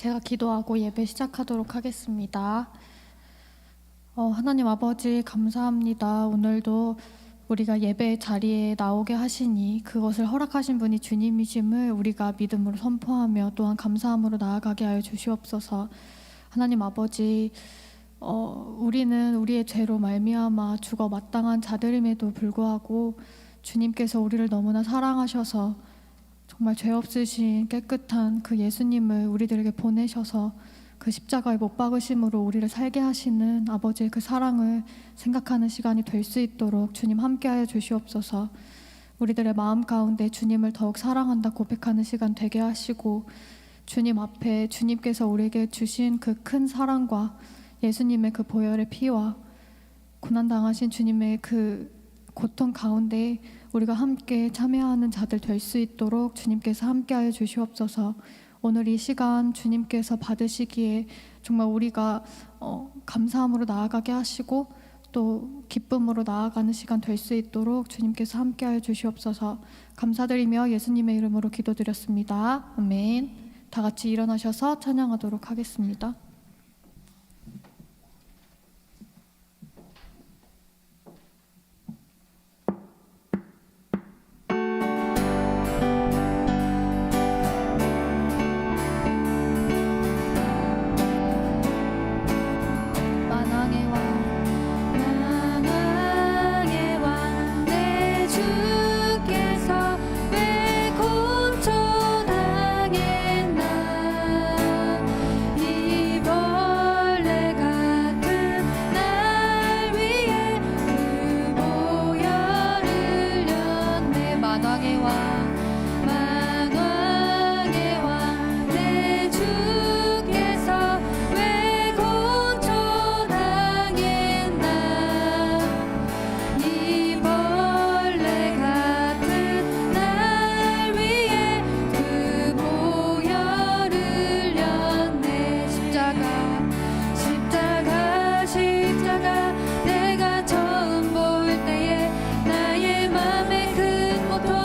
제가 기도하고 예배 시작하도록 하겠습니다. 하나님 아버지 감사합니다. 오늘도 우리가 예배 자리에 나오게 하시니 그것을 허락하신 분이 주님이심을 우리가 믿음으로 선포하며 또한 감사함으로 나아가게 하여 주시옵소서. 하나님 아버지, 우리는 우리의 죄로 말미암아 죽어 마땅한 자들임에도 불구하고 주님께서 우리를 너무나 사랑하셔서 정말 죄 없으신 깨끗한 그 예수님을 우리들에게 보내셔서 그 십자가에 못 박으심으로 우리를 살게 하시는 아버지의 그 사랑을 생각하는 시간이 될 수 있도록 주님 함께하여 주시옵소서. 우리들의 마음 가운데 주님을 더욱 사랑한다 고백하는 시간 되게 하시고, 주님 앞에 주님께서 우리에게 주신 그 큰 사랑과 예수님의 그 보혈의 피와 고난당하신 주님의 그 고통 가운데 우리가 함께 참여하는 자들 될 수 있도록 주님께서 함께하여 주시옵소서. 오늘 이 시간 주님께서 받으시기에 정말 우리가 감사함으로 나아가게 하시고 또 기쁨으로 나아가는 시간 될 수 있도록 주님께서 함께하여 주시옵소서. 감사드리며 예수님의 이름으로 기도드렸습니다. 아멘. 다 같이 일어나셔서 찬양하도록 하겠습니다. 내가 처음 볼 때에 나의 맘에 큰 고통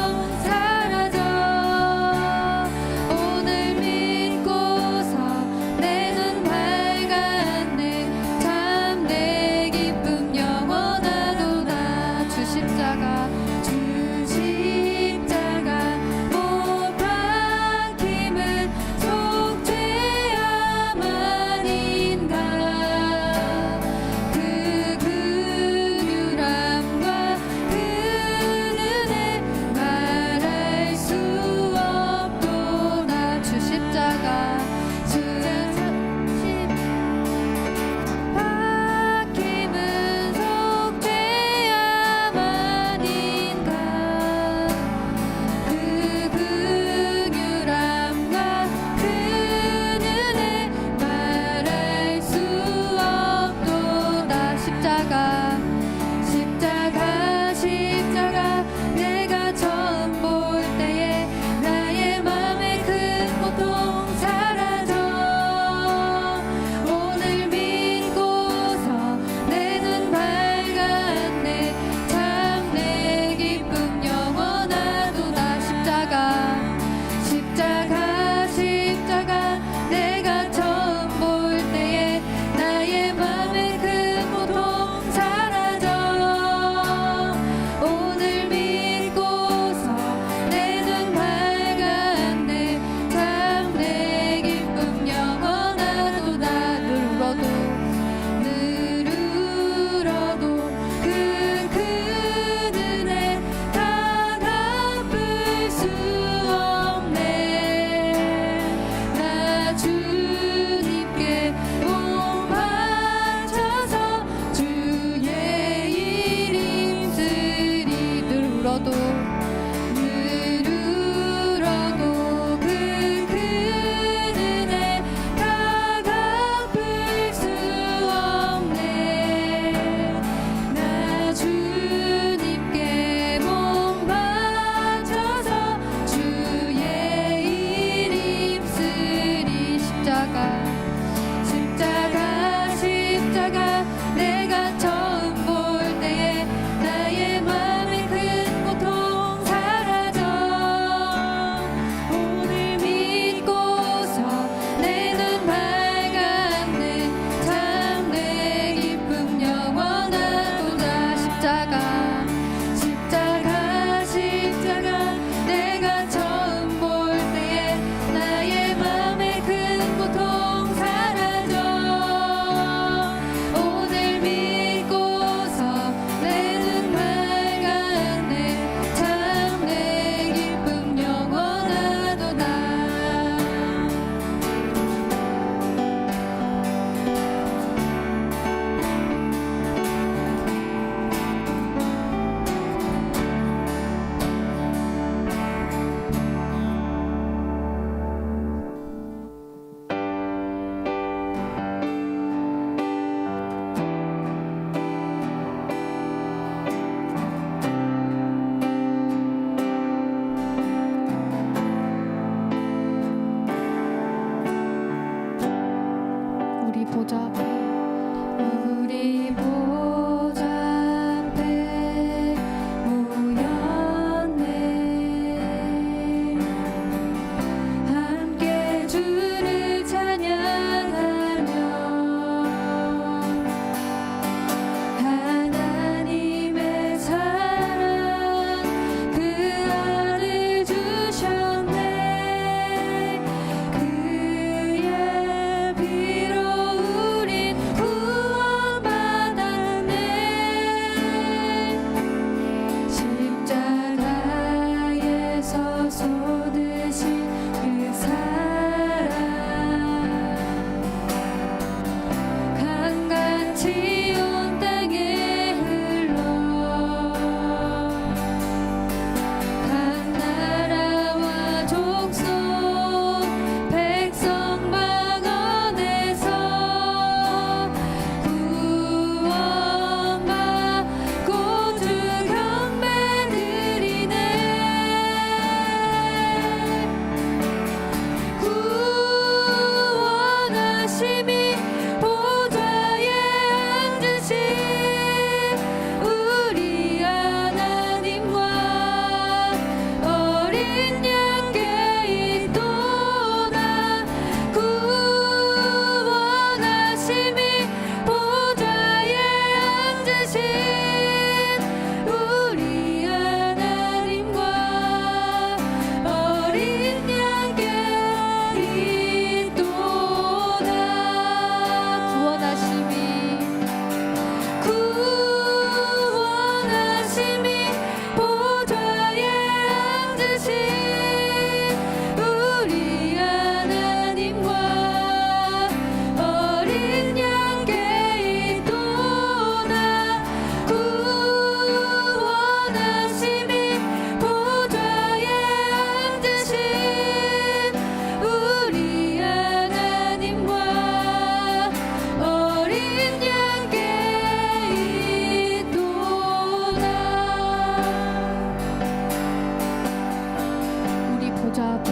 보좌 앞에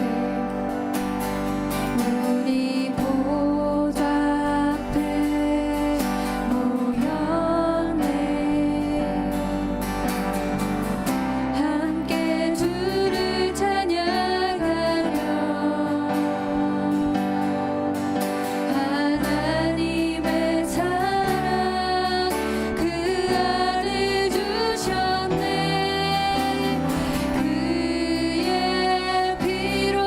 우리 보좌 앞에 모였네. 함께 주를 찬양하며 하나님의 사랑 그 안에 주셨네. 그의 피로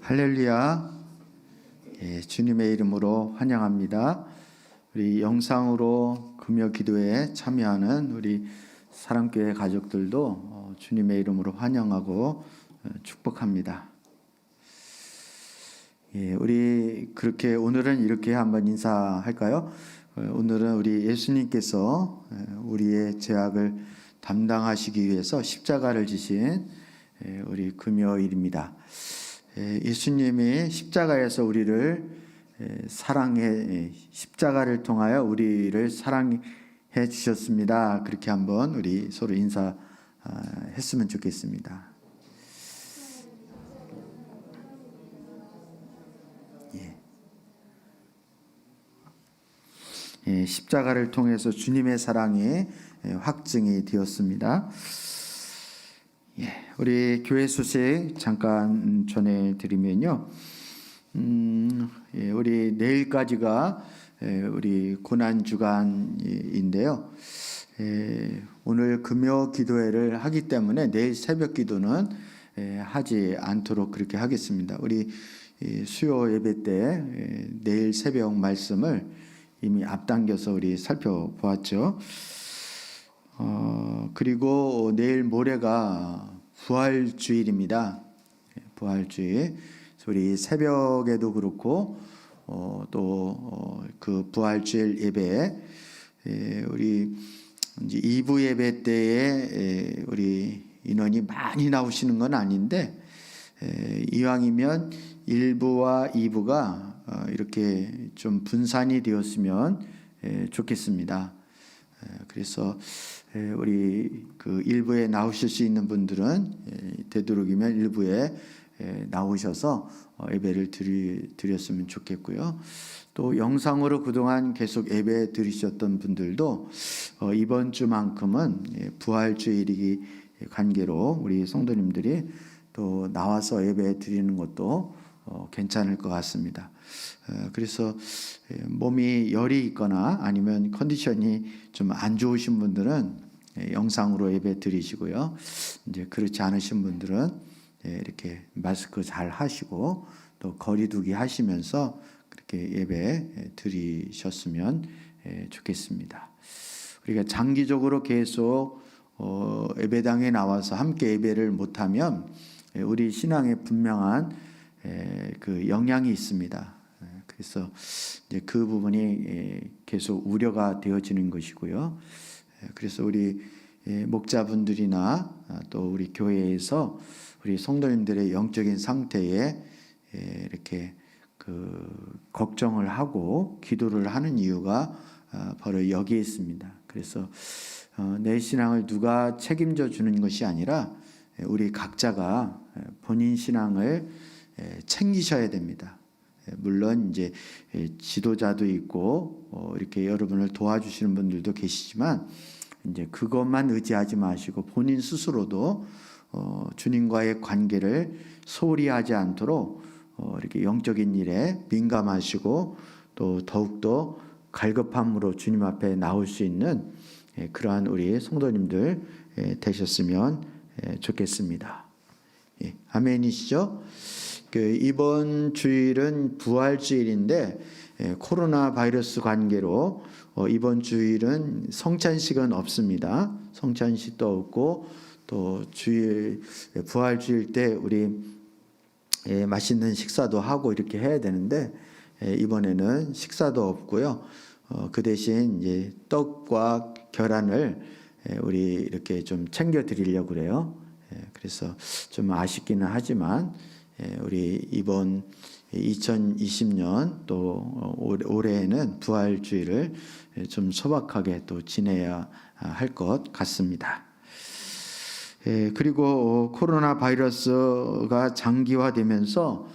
할렐루야. 예, 주님의 이름으로 환영합니다. 우리 영상으로 금요 기도에 참여하는 우리 사랑교회 가족들도 주님의 이름으로 환영하고 축복합니다. 예, 우리 그렇게 오늘은 이렇게 한번 인사할까요? 오늘은 우리 예수님께서 우리의 죄악을 담당하시기 위해서 십자가를 지신 우리 금요일입니다. 예수님이 십자가에서 우리를 사랑해 십자가를 통하여 우리를 사랑해 주셨습니다. 그렇게 한번 우리 서로 인사했으면 좋겠습니다. 십자가를 통해서 주님의 사랑이 확증이 되었습니다. 우리 교회 소식 잠깐 전해드리면요. 우리 내일까지가 우리 고난 주간인데요. 오늘 금요 기도회를 하기 때문에 내일 새벽 기도는 하지 않도록 그렇게 하겠습니다. 우리 수요 예배 때 내일 새벽 말씀을 이미 앞당겨서 우리 살펴보았죠. 그리고 내일 모레가 부활주일입니다. 부활주일. 우리 새벽에도 그렇고 또 그 부활주일 예배에 우리 이제 2부 예배 때에 우리 인원이 많이 나오시는 건 아닌데 이왕이면 1부와 2부가 이렇게 좀 분산이 되었으면 좋겠습니다. 그래서 우리 그 1부에 나오실 수 있는 분들은 되도록이면 1부에 나오셔서 예배를 드렸으면 좋겠고요. 또 영상으로 그동안 계속 예배 드리셨던 분들도 이번 주만큼은 부활주일이기 관계로 우리 성도님들이 또 나와서 예배 드리는 것도 괜찮을 것 같습니다. 그래서 몸이 열이 있거나 아니면 컨디션이 좀 안 좋으신 분들은 영상으로 예배 드리시고요. 이제 그렇지 않으신 분들은 이렇게 마스크 잘 하시고 또 거리두기 하시면서 그렇게 예배 드리셨으면 좋겠습니다. 우리가 장기적으로 계속 예배당에 나와서 함께 예배를 못하면 우리 신앙에 분명한 그 영향이 있습니다. 그래서 이제 그 부분이 계속 우려가 되어지는 것이고요. 그래서 우리 목자분들이나 또 우리 교회에서 우리 성도님들의 영적인 상태에 이렇게 그 걱정을 하고 기도를 하는 이유가 바로 여기에 있습니다. 그래서 내 신앙을 누가 책임져 주는 것이 아니라 우리 각자가 본인 신앙을 챙기셔야 됩니다. 물론 이제 지도자도 있고 이렇게 여러분을 도와주시는 분들도 계시지만 이제 그것만 의지하지 마시고 본인 스스로도 주님과의 관계를 소홀히 하지 않도록 이렇게 영적인 일에 민감하시고 또 더욱더 갈급함으로 주님 앞에 나올 수 있는 그러한 우리 성도님들 되셨으면 좋겠습니다. 아멘이시죠? 이번 주일은 부활주일인데 코로나 바이러스 관계로 이번 주일은 성찬식은 없습니다. 성찬식도 없고 또 주일 부활주일 때 우리 맛있는 식사도 하고 이렇게 해야 되는데 이번에는 식사도 없고요. 그 대신 이제 떡과 계란을 우리 이렇게 좀 챙겨 드리려고 그래요. 그래서 좀 아쉽기는 하지만 우리 이번 2020년 또 올해에는 부활주일을 좀 소박하게 또 지내야 할 것 같습니다. 그리고 코로나 바이러스가 장기화되면서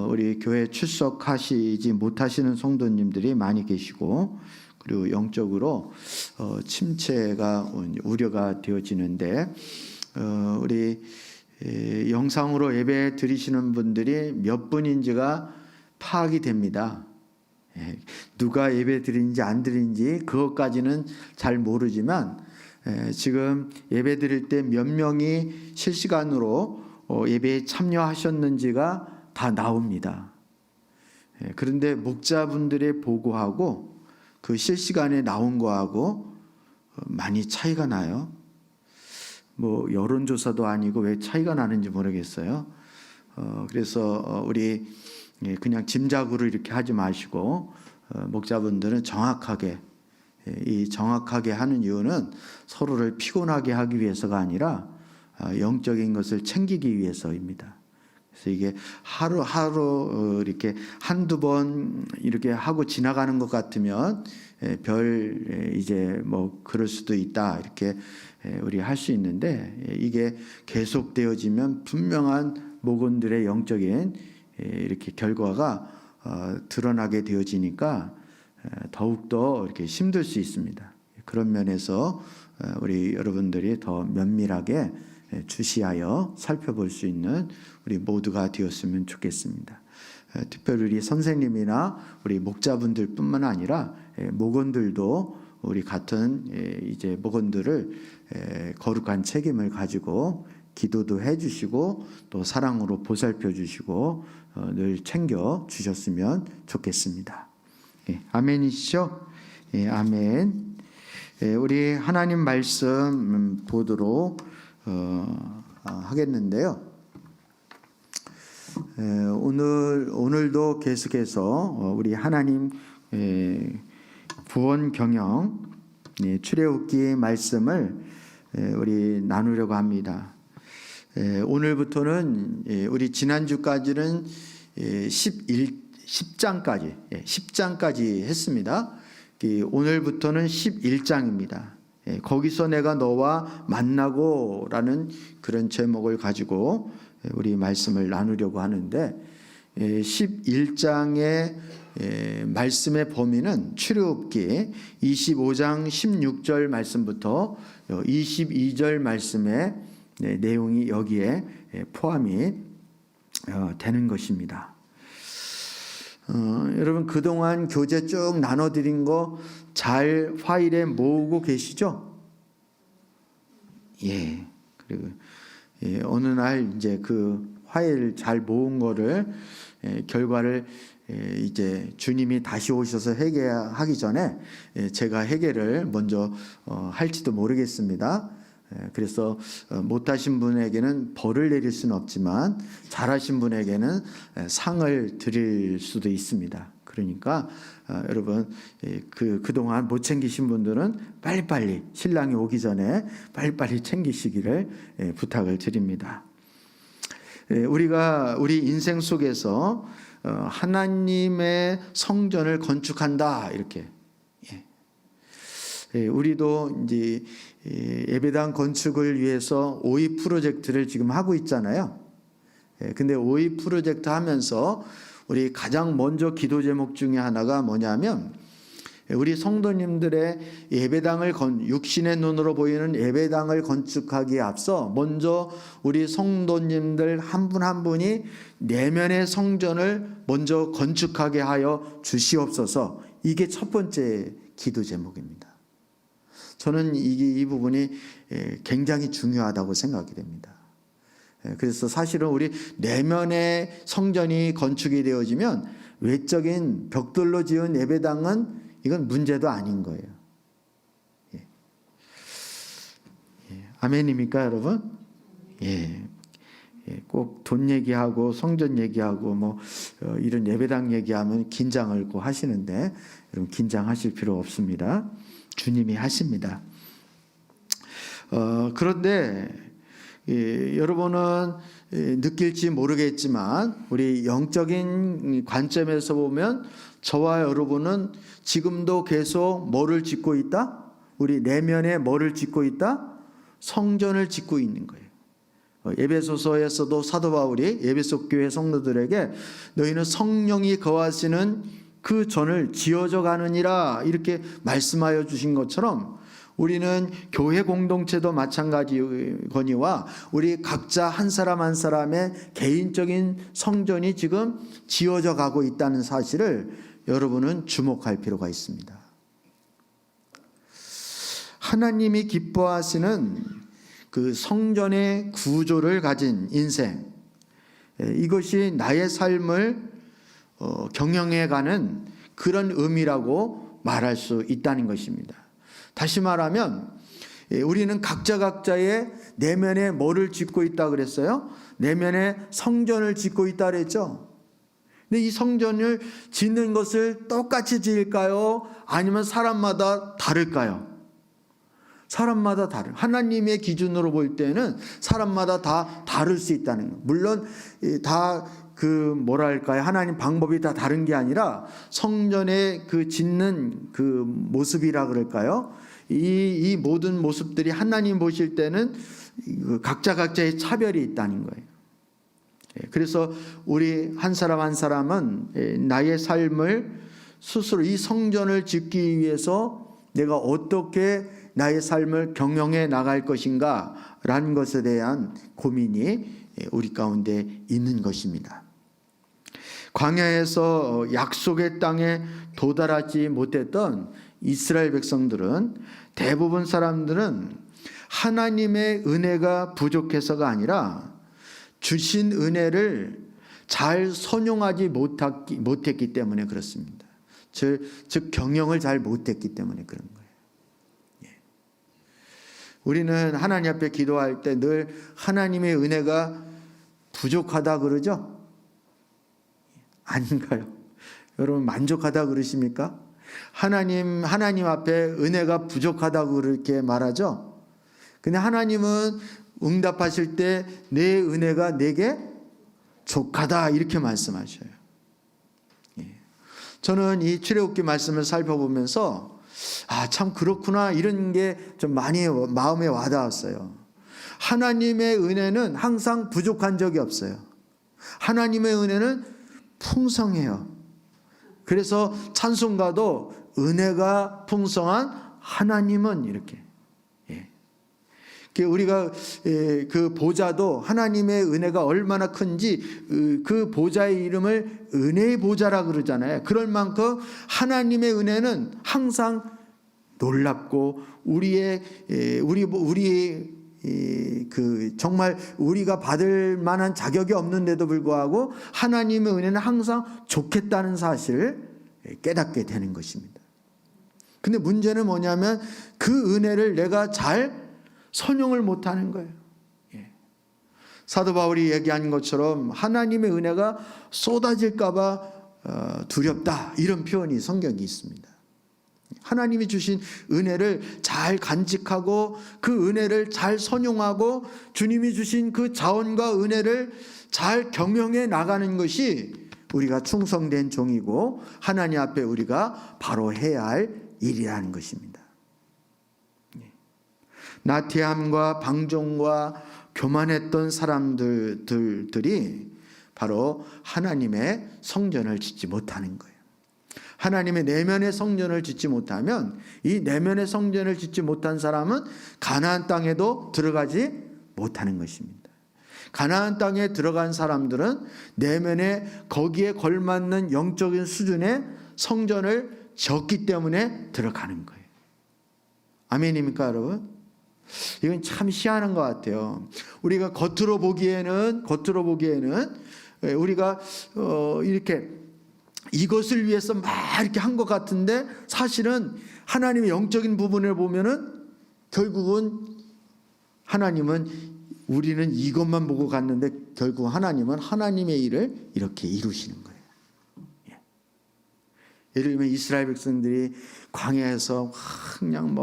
우리 교회 출석하시지 못하시는 성도님들이 많이 계시고 그리고 영적으로 침체가 우려가 되어지는데 우리 영상으로 예배 드리시는 분들이 몇 분인지가 파악이 됩니다. 누가 예배 드리는지 안 드리는지 그것까지는 잘 모르지만 지금 예배 드릴 때 몇 명이 실시간으로 예배에 참여하셨는지가 다 나옵니다. 그런데 목자분들의 보고하고 그 실시간에 나온 거하고 많이 차이가 나요. 뭐 여론조사도 아니고 왜 차이가 나는지 모르겠어요. 그래서 우리 그냥 짐작으로 이렇게 하지 마시고 목자분들은 정확하게, 이 정확하게 하는 이유는 서로를 피곤하게 하기 위해서가 아니라 영적인 것을 챙기기 위해서입니다. 그래서 이게 하루하루 이렇게 한두 번 이렇게 하고 지나가는 것 같으면 이제 뭐 그럴 수도 있다 이렇게 우리 할 수 있는데, 이게 계속되어지면 분명한 목원들의 영적인 이렇게 결과가 드러나게 되어지니까 더욱더 이렇게 힘들 수 있습니다. 그런 면에서 우리 여러분들이 더 면밀하게 주시하여 살펴볼 수 있는 우리 모두가 되었으면 좋겠습니다. 특별히 우리 선생님이나 우리 목자분들뿐만 아니라 목원들도 우리 같은 이제 목원들을 거룩한 책임을 가지고 기도도 해주시고 또 사랑으로 보살펴 주시고 늘 챙겨 주셨으면 좋겠습니다. 아멘이시죠? 아멘. 우리 하나님 말씀 보도록 하겠는데요. 오늘도 계속해서 우리 하나님 구원 경영 출애굽기 말씀을 우리 나누려고 합니다. 오늘부터는 우리 지난주까지는 10장까지 했습니다. 오늘부터는 11장입니다. 거기서 내가 너와 만나고라는 그런 제목을 가지고 우리 말씀을 나누려고 하는데, 11장의 말씀의 범위는 출애굽기 25장 16절 말씀부터 22절 말씀의 내용이 여기에 포함이 되는 것입니다. 여러분 그동안 교재 쭉 나눠드린 거 잘 파일에 모으고 계시죠? 그리고 어느 날 이제 그 파일 잘 모은 거를 결과를 이제 주님이 다시 오셔서 회개하기 전에 제가 회개를 먼저 할지도 모르겠습니다. 그래서 못하신 분에게는 벌을 내릴 수는 없지만 잘하신 분에게는 상을 드릴 수도 있습니다. 그러니까 여러분 그동안 못 챙기신 분들은 빨리빨리 신랑이 오기 전에 빨리빨리 챙기시기를 부탁을 드립니다. 우리가 우리 인생 속에서 하나님의 성전을 건축한다 이렇게, 우리도 이제 예배당 건축을 위해서 오이 프로젝트를 지금 하고 있잖아요. 근데 오이 프로젝트 하면서 우리 가장 먼저 기도 제목 중에 하나가 뭐냐면, 우리 성도님들의 예배당을 육신의 눈으로 보이는 예배당을 건축하기에 앞서 먼저 우리 성도님들 한 분 한 분이 내면의 성전을 먼저 건축하게 하여 주시옵소서. 이게 첫 번째 기도 제목입니다. 저는 이 부분이 굉장히 중요하다고 생각이 됩니다. 그래서 사실은 우리 내면의 성전이 건축이 되어지면 외적인 벽돌로 지은 예배당은 이건 문제도 아닌 거예요. 아멘입니까, 여러분? 꼭 돈 얘기하고 성전 얘기하고 뭐 이런 예배당 얘기하면 긴장을 꼭 하시는데, 여러분 긴장하실 필요 없습니다. 주님이 하십니다. 그런데 여러분은 느낄지 모르겠지만 우리 영적인 관점에서 보면 저와 여러분은 지금도 계속 뭐를 짓고 있다? 우리 내면에 뭐를 짓고 있다? 성전을 짓고 있는 거예요. 에베소서에서도 사도 바울이 에베소 교회 성도들에게 너희는 성령이 거하시는 그 전을 지어져 가느니라 이렇게 말씀하여 주신 것처럼, 우리는 교회 공동체도 마찬가지거니와 우리 각자 한 사람 한 사람의 개인적인 성전이 지금 지어져 가고 있다는 사실을 여러분은 주목할 필요가 있습니다. 하나님이 기뻐하시는 그 성전의 구조를 가진 인생, 이것이 나의 삶을 경영해가는 그런 의미라고 말할 수 있다는 것입니다. 다시 말하면 우리는 각자의 내면에 뭐를 짓고 있다 그랬어요? 내면에 성전을 짓고 있다 그랬죠. 근데 이 성전을 짓는 것을 똑같이 지을까요? 아니면 사람마다 다를까요? 사람마다 다른, 하나님의 기준으로 볼 때는 사람마다 다 다를 수 있다는 거. 물론 다 뭐랄까요, 하나님 방법이 다 다른 게 아니라 성전의 짓는 모습이라 그럴까요? 이 모든 모습들이 하나님 보실 때는 각자의 차별이 있다는 거예요. 그래서 우리 한 사람 한 사람은 나의 삶을 스스로 이 성전을 짓기 위해서 내가 어떻게 나의 삶을 경영해 나갈 것인가 라는 것에 대한 고민이 우리 가운데 있는 것입니다. 광야에서 약속의 땅에 도달하지 못했던 이스라엘 백성들은, 대부분 사람들은 하나님의 은혜가 부족해서가 아니라 주신 은혜를 잘 선용하지 못했기 때문에 그렇습니다. 즉 경영을 잘 못했기 때문에 그런 거예요. 우리는 하나님 앞에 기도할 때 늘 하나님의 은혜가 부족하다 그러죠? 아닌가요? 여러분 만족하다 그러십니까? 하나님 앞에 은혜가 부족하다고 그렇게 말하죠? 근데 하나님은 응답하실 때 내 은혜가 내게 족하다 이렇게 말씀하셔요. 저는 이 출애굽기 말씀을 살펴보면서 참 그렇구나 이런 게 좀 많이 마음에 와닿았어요. 하나님의 은혜는 항상 부족한 적이 없어요. 하나님의 은혜는 풍성해요. 그래서 찬송가도 은혜가 풍성한 하나님은 이렇게. 우리가 그 보좌도 하나님의 은혜가 얼마나 큰지 그 보좌의 이름을 은혜의 보좌라 그러잖아요. 그럴 만큼 하나님의 은혜는 항상 놀랍고 우리 정말 우리가 받을 만한 자격이 없는데도 불구하고 하나님의 은혜는 항상 좋겠다는 사실을 깨닫게 되는 것입니다. 근데 문제는 뭐냐면 그 은혜를 내가 잘 선용을 못하는 거예요. 사도 바울이 얘기한 것처럼 하나님의 은혜가 쏟아질까봐 두렵다 이런 표현이 성경에 있습니다. 하나님이 주신 은혜를 잘 간직하고 그 은혜를 잘 선용하고 주님이 주신 그 자원과 은혜를 잘 경영해 나가는 것이 우리가 충성된 종이고 하나님 앞에 우리가 바로 해야 할 일이라는 것입니다. 나태함과 방종과 교만했던 사람들이 바로 하나님의 성전을 짓지 못하는 거예요. 하나님의 내면의 성전을 짓지 못하면 이 내면의 성전을 짓지 못한 사람은 가나안 땅에도 들어가지 못하는 것입니다. 가나안 땅에 들어간 사람들은 내면에 거기에 걸맞는 영적인 수준의 성전을 지었기 때문에 들어가는 거예요. 아멘입니까, 여러분? 이건 참 희한한 것 같아요. 우리가 겉으로 보기에는 우리가 이렇게 이것을 위해서 막 이렇게 한 것 같은데 사실은 하나님의 영적인 부분을 보면은 결국은 하나님은 우리는 이것만 보고 갔는데 결국 하나님은 하나님의 일을 이렇게 이루시는 거예요. 예를 들면 이스라엘 백성들이 광야에서 그냥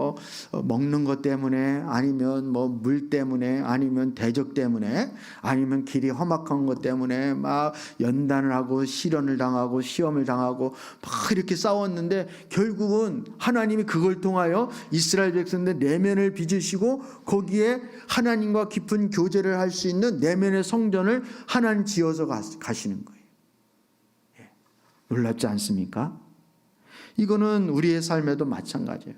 먹는 것 때문에 아니면 물 때문에 아니면 대적 때문에 아니면 길이 험악한 것 때문에 막 연단을 하고 시련을 당하고 시험을 당하고 막 이렇게 싸웠는데 결국은 하나님이 그걸 통하여 이스라엘 백성들 내면을 빚으시고 거기에 하나님과 깊은 교제를 할 수 있는 내면의 성전을 하나님 지어서 가시는 거예요. 놀랍지 않습니까? 이거는 우리의 삶에도 마찬가지예요.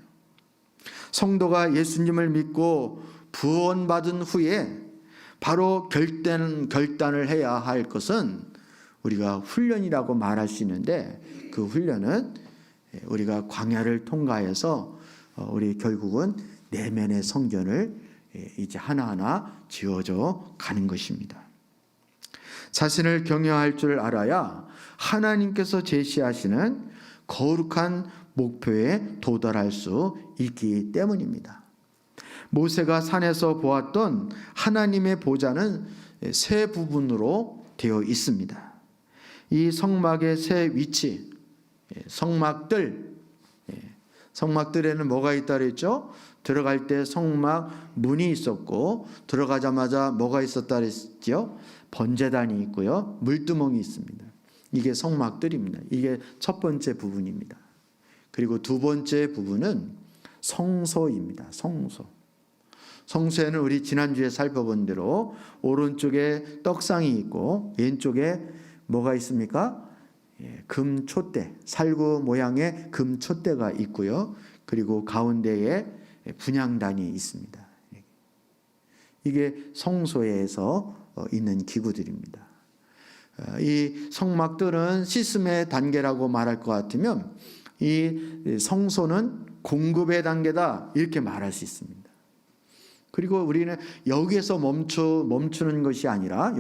성도가 예수님을 믿고 구원받은 후에 바로 결단을 해야 할 것은 우리가 훈련이라고 말할 수 있는데 그 훈련은 우리가 광야를 통과해서 우리 결국은 내면의 성전을 이제 하나하나 지어져 가는 것입니다. 자신을 경외할 줄 알아야 하나님께서 제시하시는 거룩한 목표에 도달할 수 있기 때문입니다. 모세가 산에서 보았던 하나님의 보좌는 세 부분으로 되어 있습니다. 이 성막의 세 위치, 성막들에는 뭐가 있다 그랬죠? 들어갈 때 성막 문이 있었고, 들어가자마자 뭐가 있었다 그랬죠? 번제단이 있고요, 물두멍이 있습니다. 이게 성막들입니다. 이게 첫 번째 부분입니다. 그리고 두 번째 부분은 성소입니다. 성소에는 우리 지난주에 살펴본 대로 오른쪽에 떡상이 있고 왼쪽에 뭐가 있습니까? 금촛대, 살구 모양의 금촛대가 있고요. 그리고 가운데에 분향단이 있습니다. 이게 성소에서 있는 기구들입니다. 이 성막들은 시스템의 단계라고 말할 것 같으면 이 성소는 공급의 단계다, 이렇게 말할 수 있습니다. 그리고 우리는 여기서 멈추는 것이 아니라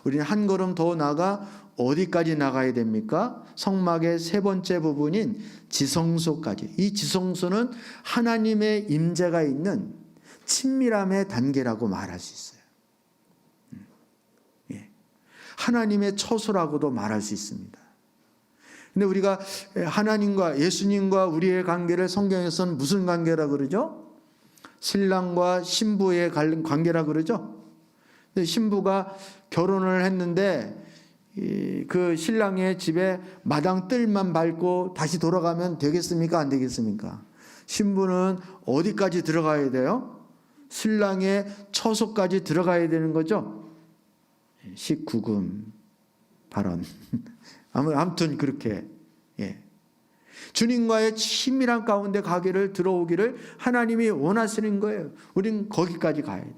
우리는 한 걸음 더 나가 어디까지 나가야 됩니까? 성막의 세 번째 부분인 지성소까지. 이 지성소는 하나님의 임재가 있는 친밀함의 단계라고 말할 수 있어요. 하나님의 처소라고도 말할 수 있습니다. 근데 우리가 하나님과 예수님과 우리의 관계를 성경에서는 무슨 관계라고 그러죠? 신랑과 신부의 관계라고 그러죠. 근데 신부가 결혼을 했는데 그 신랑의 집에 마당 뜰만 밟고 다시 돌아가면 되겠습니까? 안 되겠습니까? 신부는 어디까지 들어가야 돼요? 신랑의 처소까지 들어가야 되는 거죠. 19금 발언. 아무튼 그렇게, 주님과의 친밀한 가운데 들어오기를 하나님이 원하시는 거예요. 우리는 거기까지 가야 돼요.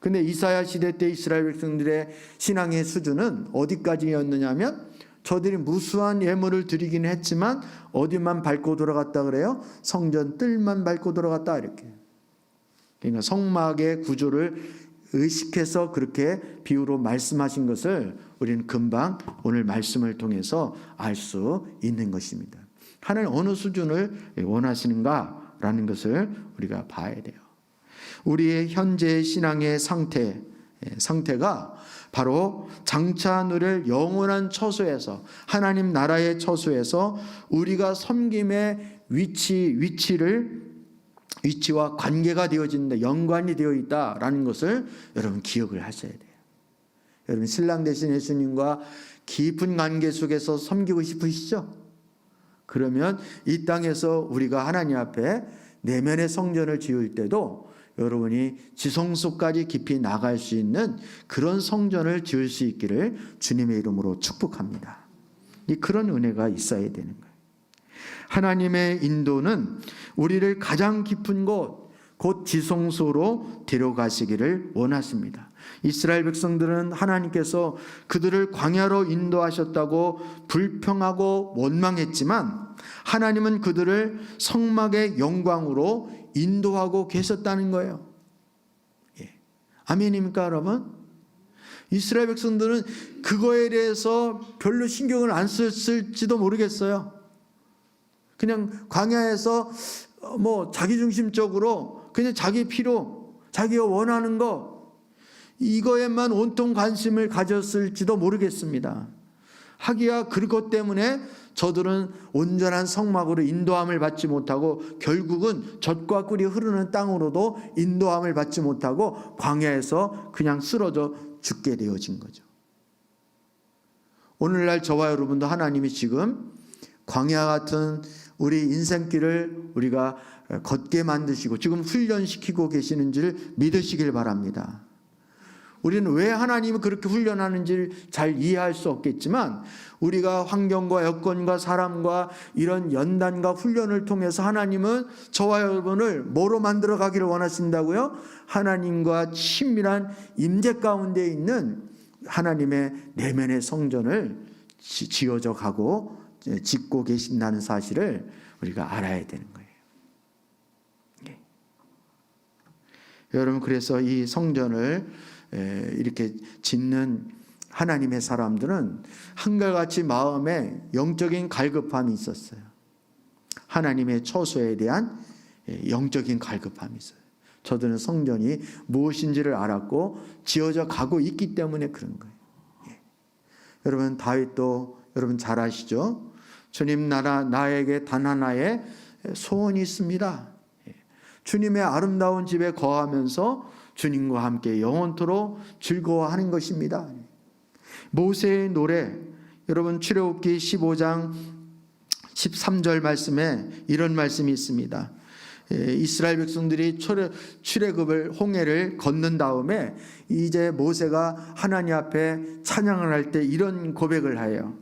근데 이사야 시대 때 이스라엘 백성들의 신앙의 수준은 어디까지였느냐면, 저들이 무수한 예물을 드리긴 했지만 어디만 밟고 들어갔다 그래요? 성전 뜰만 밟고 들어갔다, 이렇게. 그러니까 성막의 구조를 의식해서 그렇게 비유로 말씀하신 것을 우리는 금방 오늘 말씀을 통해서 알 수 있는 것입니다. 하나님 어느 수준을 원하시는가라는 것을 우리가 봐야 돼요. 우리의 현재 신앙의 상태가 바로 장차 누릴 영원한 처소에서, 하나님 나라의 처소에서 우리가 섬김의 위치와 관계가 되어진다, 연관이 되어 있다라는 것을 여러분 기억을 하셔야 돼요. 여러분 신랑 되신 예수님과 깊은 관계 속에서 섬기고 싶으시죠? 그러면 이 땅에서 우리가 하나님 앞에 내면의 성전을 지을 때도 여러분이 지성소까지 깊이 나갈 수 있는 그런 성전을 지을 수 있기를 주님의 이름으로 축복합니다. 그런 은혜가 있어야 되는 거예요. 하나님의 인도는 우리를 가장 깊은 곳, 곧 지성소로 데려가시기를 원하십니다. 이스라엘 백성들은 하나님께서 그들을 광야로 인도하셨다고 불평하고 원망했지만, 하나님은 그들을 성막의 영광으로 인도하고 계셨다는 거예요. 아멘입니까, 여러분? 이스라엘 백성들은 그거에 대해서 별로 신경을 안 썼을지도 모르겠어요. 그냥 광야에서 자기중심적으로 그냥 자기 필요, 자기가 원하는 거, 이거에만 온통 관심을 가졌을지도 모르겠습니다. 하기야 그것 때문에 저들은 온전한 성막으로 인도함을 받지 못하고, 결국은 젖과 꿀이 흐르는 땅으로도 인도함을 받지 못하고 광야에서 그냥 쓰러져 죽게 되어진 거죠. 오늘날 저와 여러분도 하나님이 지금 광야 같은 우리 인생길을 우리가 걷게 만드시고 지금 훈련시키고 계시는지를 믿으시길 바랍니다. 우리는 왜 하나님이 그렇게 훈련하는지를 잘 이해할 수 없겠지만, 우리가 환경과 여건과 사람과 이런 연단과 훈련을 통해서 하나님은 저와 여러분을 뭐로 만들어 가기를 원하신다고요? 하나님과 친밀한 임재 가운데 있는 하나님의 내면의 성전을 지어져 가고 짓고 계신다는 사실을 우리가 알아야 되는 거예요. 여러분, 그래서 이 성전을 이렇게 짓는 하나님의 사람들은 한결같이 마음에 영적인 갈급함이 있었어요. 하나님의 처소에 대한 영적인 갈급함이 있어요. 저들은 성전이 무엇인지를 알았고 지어져 가고 있기 때문에 그런 거예요. 여러분, 다윗도 여러분 잘 아시죠? 주님, 나에게 단 하나의 소원이 있습니다. 주님의 아름다운 집에 거하면서 주님과 함께 영원토록 즐거워하는 것입니다. 모세의 노래, 여러분 출애굽기 15장 13절 말씀에 이런 말씀이 있습니다. 이스라엘 백성들이 출애굽을 홍해를 건넌 다음에 이제 모세가 하나님 앞에 찬양을 할 때 이런 고백을 해요.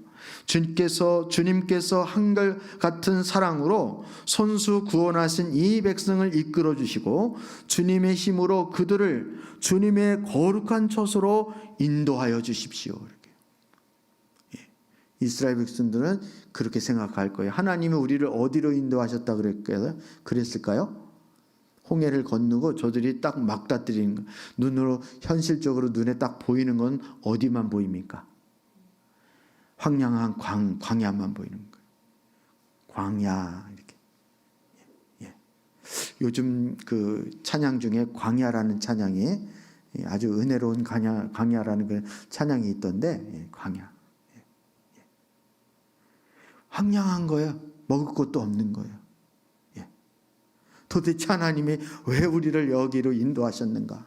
주님께서 한결같은 사랑으로 손수 구원하신 이 백성을 이끌어 주시고 주님의 힘으로 그들을 주님의 거룩한 처소로 인도하여 주십시오. 이렇게. 이스라엘 백성들은 그렇게 생각할 거예요. 하나님이 우리를 어디로 인도하셨다 그랬을까요? 홍해를 건너고 저들이 딱 막다뜨리는 거. 눈으로 현실적으로 눈에 딱 보이는 건 어디만 보입니까? 황량한 광야만 보이는 거예요. 광야 이렇게. 요즘 그 찬양 중에 광야라는 찬양이 아주 은혜로운 광야라는 그 찬양이 있던데 광야. 황량한 거예요. 먹을 것도 없는 거예요. 도대체 하나님이 왜 우리를 여기로 인도하셨는가?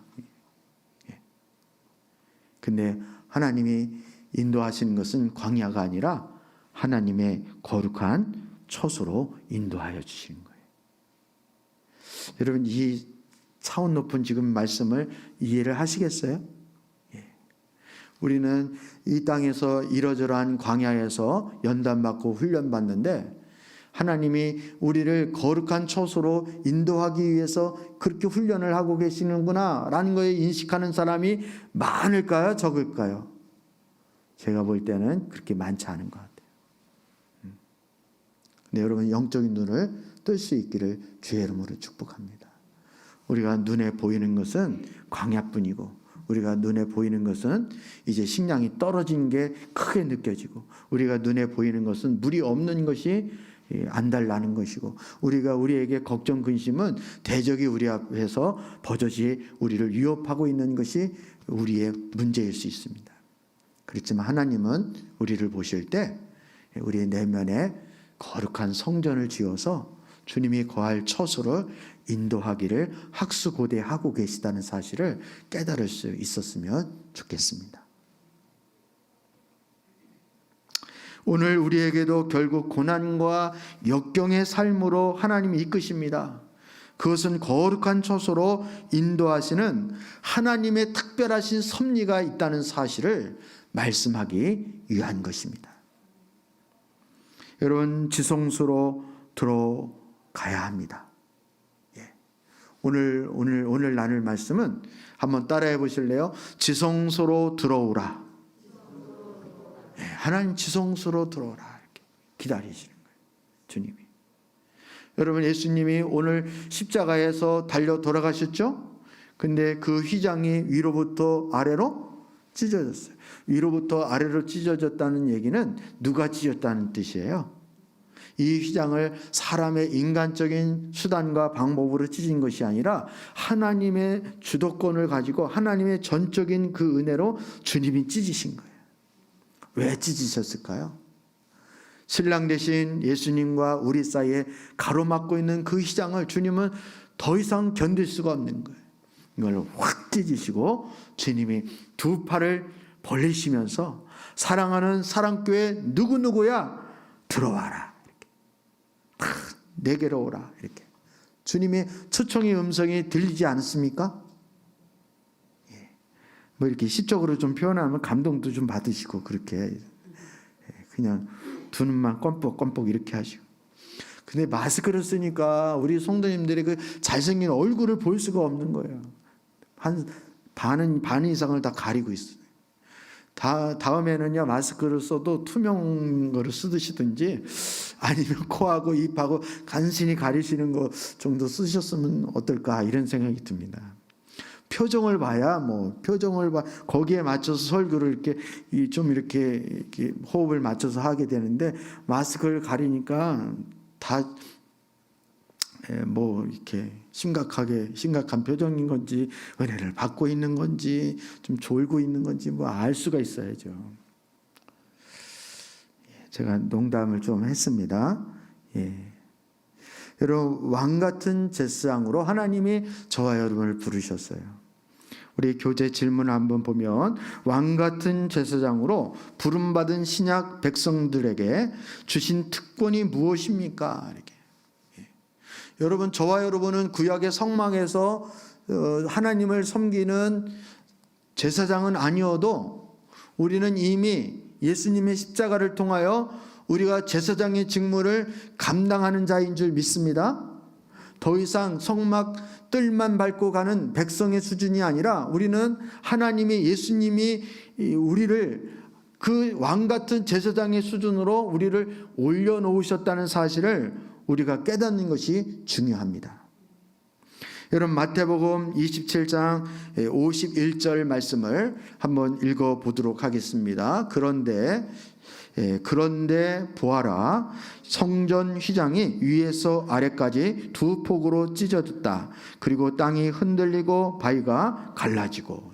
근데 하나님이 인도하시는 것은 광야가 아니라 하나님의 거룩한 처소로 인도하여 주시는 거예요. 여러분, 이 차원 높은 지금 말씀을 이해를 하시겠어요? 우리는 이 땅에서 이러저러한 광야에서 연단받고 훈련받는데 하나님이 우리를 거룩한 처소로 인도하기 위해서 그렇게 훈련을 하고 계시는구나 라는 거에 인식하는 사람이 많을까요? 적을까요? 제가 볼 때는 그렇게 많지 않은 것 같아요. 근데 여러분, 영적인 눈을 뜰 수 있기를 주의 이름으로 축복합니다. 우리가 눈에 보이는 것은 광야뿐이고 우리가 눈에 보이는 것은 이제 식량이 떨어진 게 크게 느껴지고 우리가 눈에 보이는 것은 물이 없는 것이 안달나는 것이고 우리에게 걱정 근심은 대적이 우리 앞에서 버젓이 우리를 위협하고 있는 것이 우리의 문제일 수 있습니다. 그렇지만 하나님은 우리를 보실 때 우리의 내면에 거룩한 성전을 지어서 주님이 거할 처소를 인도하기를 학수고대하고 계시다는 사실을 깨달을 수 있었으면 좋겠습니다. 오늘 우리에게도 결국 고난과 역경의 삶으로 하나님이 이끄십니다. 그것은 거룩한 처소로 인도하시는 하나님의 특별하신 섭리가 있다는 사실을 말씀하기 위한 것입니다. 여러분, 지성소로 들어가야 합니다. 오늘 나눌 말씀은 한번 따라해 보실래요? 지성소로 들어오라. 하나님 지성소로 들어오라. 이렇게 기다리시는 거예요. 주님이. 여러분, 예수님이 오늘 십자가에서 달려 돌아가셨죠? 근데 그 휘장이 위로부터 아래로 찢어졌어요. 위로부터 아래로 찢어졌다는 얘기는 누가 찢었다는 뜻이에요. 이 휘장을 사람의 인간적인 수단과 방법으로 찢은 것이 아니라 하나님의 주도권을 가지고 하나님의 전적인 그 은혜로 주님이 찢으신 거예요. 왜 찢으셨을까요? 신랑 되신 예수님과 우리 사이에 가로막고 있는 그 휘장을 주님은 더 이상 견딜 수가 없는 거예요. 이걸 확 찢으시고 주님이 두 팔을 벌리시면서 사랑하는 사랑교회 누구누구야 들어와라. 이렇게. 내게로 오라. 이렇게. 주님의 초청의 음성이 들리지 않습니까? 뭐 이렇게 시적으로 좀 표현하면 감동도 좀 받으시고 그렇게 그냥 두 눈만 껌뻑껌뻑 이렇게 하시고. 근데 마스크를 쓰니까 우리 성도님들의 그 잘생긴 얼굴을 볼 수가 없는 거예요. 반 이상을 다 가리고 있어요. 다음에는요, 마스크를 써도 투명 거를 쓰시든지 아니면 코하고 입하고 간신히 가리시는 거 정도 쓰셨으면 어떨까 이런 생각이 듭니다. 표정을 봐야 거기에 맞춰서 설교를 이렇게 호흡을 맞춰서 하게 되는데, 마스크를 가리니까 다 이렇게 심각한 표정인 건지, 은혜를 받고 있는 건지, 좀 졸고 있는 건지 알 수가 있어야죠. 제가 농담을 좀 했습니다. 여러분, 왕 같은 제사장으로 하나님이 저와 여러분을 부르셨어요. 우리 교재 질문 한번 보면, 왕 같은 제사장으로 부름받은 신약 백성들에게 주신 특권이 무엇입니까? 이렇게. 여러분, 저와 여러분은 구약의 성막에서 하나님을 섬기는 제사장은 아니어도 우리는 이미 예수님의 십자가를 통하여 우리가 제사장의 직무를 감당하는 자인 줄 믿습니다. 더 이상 성막 뜰만 밟고 가는 백성의 수준이 아니라, 우리는 하나님의 예수님이 우리를 그 왕 같은 제사장의 수준으로 우리를 올려놓으셨다는 사실을 우리가 깨닫는 것이 중요합니다. 여러분, 마태복음 27장 51절 말씀을 한번 읽어보도록 하겠습니다. 그런데 보아라, 성전 휘장이 위에서 아래까지 두 폭으로 찢어졌다. 그리고 땅이 흔들리고 바위가 갈라지고.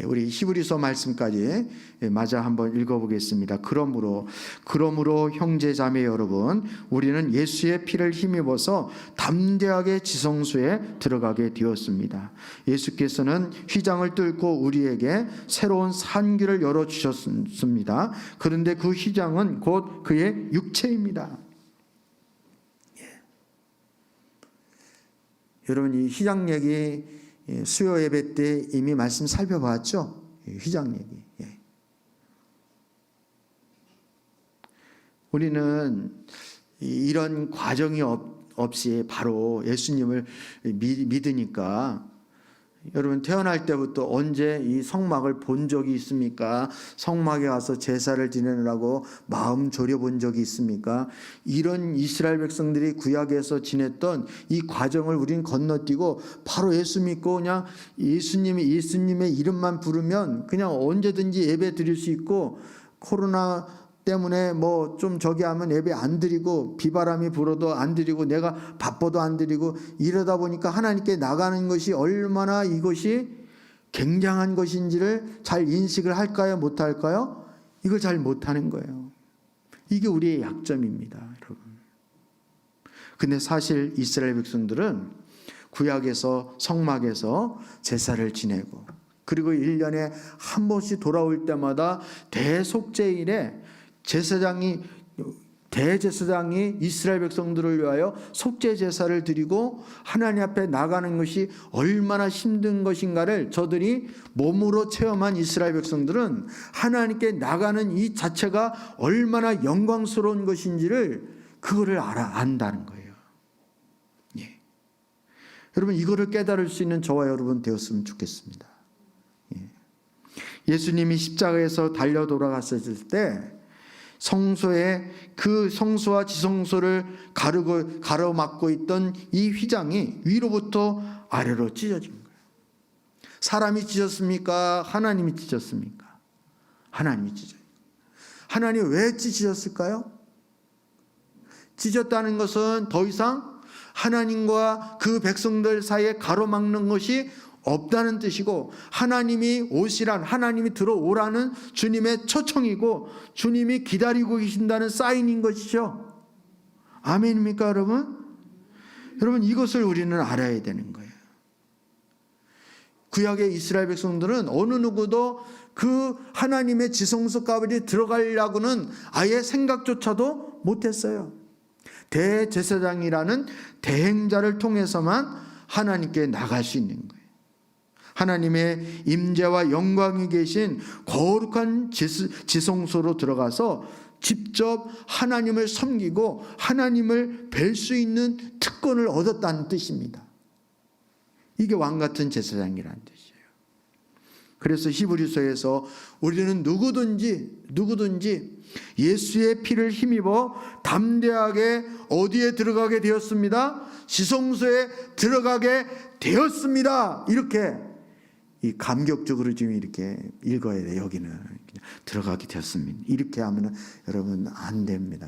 우리 히브리서 말씀까지 마저 한번 읽어보겠습니다. 그러므로 형제 자매 여러분, 우리는 예수의 피를 힘입어서 담대하게 지성소에 들어가게 되었습니다. 예수께서는 휘장을 뚫고 우리에게 새로운 산길을 열어주셨습니다. 그런데 그 휘장은 곧 그의 육체입니다. 여러분, 이 휘장 얘기 수요 예배 때 이미 말씀 살펴봤죠? 휘장 얘기. 우리는 이런 과정이 없이 바로 예수님을 믿으니까, 여러분, 태어날 때부터 언제 이 성막을 본 적이 있습니까? 성막에 와서 제사를 지내느라고 마음 졸여본 적이 있습니까? 이런 이스라엘 백성들이 구약에서 지냈던 이 과정을 우리는 건너뛰고 바로 예수 믿고 그냥 예수님의 이름만 부르면 그냥 언제든지 예배 드릴 수 있고, 코로나 때문에 좀 저기 하면 예배 안 드리고, 비바람이 불어도 안 드리고, 내가 바빠도 안 드리고, 이러다 보니까 하나님께 나가는 것이 얼마나 이것이 굉장한 것인지를 잘 인식을 할까요? 못할까요? 이걸 잘 못하는 거예요. 이게 우리의 약점입니다, 여러분. 근데 사실 이스라엘 백성들은 구약에서 성막에서 제사를 지내고, 그리고 1년에 한 번씩 돌아올 때마다 대속죄일에 대제사장이 이스라엘 백성들을 위하여 속죄 제사를 드리고 하나님 앞에 나가는 것이 얼마나 힘든 것인가를 저들이 몸으로 체험한 이스라엘 백성들은 하나님께 나가는 이 자체가 얼마나 영광스러운 것인지를 그거를 안다는 거예요. 여러분, 이거를 깨달을 수 있는 저와 여러분 되었으면 좋겠습니다. 예수님이 십자가에서 달려 돌아갔을 때 그 성소와 지성소를 가로막고 있던 이 휘장이 위로부터 아래로 찢어진 거예요. 사람이 찢었습니까? 하나님이 찢었습니까? 하나님이 찢어요. 하나님이 왜 찢으셨을까요? 찢었다는 것은 더 이상 하나님과 그 백성들 사이에 가로막는 것이 없다는 뜻이고, 하나님이 들어오라는 주님의 초청이고, 주님이 기다리고 계신다는 사인인 것이죠. 아멘입니까, 여러분? 여러분, 이것을 우리는 알아야 되는 거예요. 구약의 이스라엘 백성들은 어느 누구도 그 하나님의 지성소 가운데 들어가려고는 아예 생각조차도 못했어요. 대제사장이라는 대행자를 통해서만 하나님께 나갈 수 있는 거예요. 하나님의 임재와 영광이 계신 거룩한 지성소로 들어가서 직접 하나님을 섬기고 하나님을 뵐 수 있는 특권을 얻었다는 뜻입니다. 이게 왕 같은 제사장이라는 뜻이에요. 그래서 히브리서에서 우리는 누구든지 예수의 피를 힘입어 담대하게 어디에 들어가게 되었습니다? 지성소에 들어가게 되었습니다. 이렇게 이 감격적으로 지금 이렇게 읽어야 돼요. 여기는 그냥 들어가게 되었습니다. 이렇게 하면은 여러분 안 됩니다.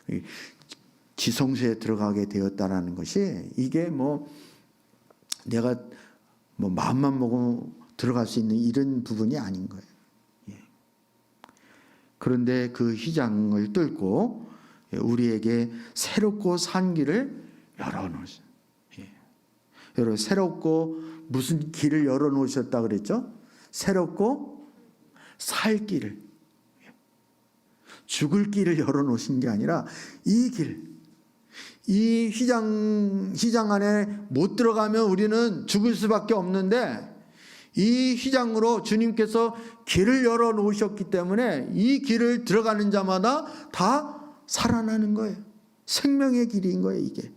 이게 지성소에 들어가게 되었다라는 것이 이게 뭐 내가 뭐 마음만 먹으면 들어갈 수 있는 이런 부분이 아닌 거예요. 그런데 그 휘장을 뚫고 우리에게 새롭고 산 길을 열어놓으셨어요. 여러분 새롭고 무슨 길을 열어놓으셨다 그랬죠? 새롭고 살 길을, 죽을 길을 열어놓으신 게 아니라 이 길, 이 휘장 안에 못 들어가면 우리는 죽을 수밖에 없는데 이 휘장으로 주님께서 길을 열어놓으셨기 때문에 이 길을 들어가는 자마다 다 살아나는 거예요. 생명의 길인 거예요, 이게.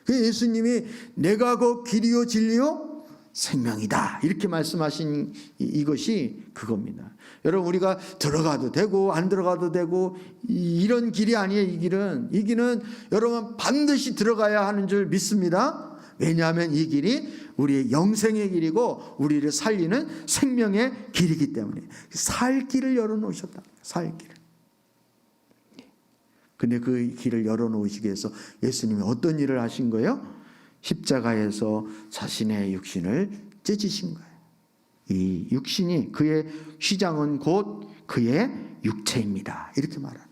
그 예수님이 내가 그 길이요 진리요 생명이다 이렇게 말씀하신 이것이 그겁니다. 여러분 우리가 들어가도 되고 안 들어가도 되고 이런 길이 아니에요. 이 길은 여러분 반드시 들어가야 하는 줄 믿습니다. 왜냐하면 이 길이 우리의 영생의 길이고 우리를 살리는 생명의 길이기 때문에 살 길을 열어놓으셨다. 살 길을. 근데 그 길을 열어놓으시기 위해서 예수님이 어떤 일을 하신 거예요? 십자가에서 자신의 육신을 찢으신 거예요. 이 육신이 그의 휘장은 곧 그의 육체입니다. 이렇게 말하는.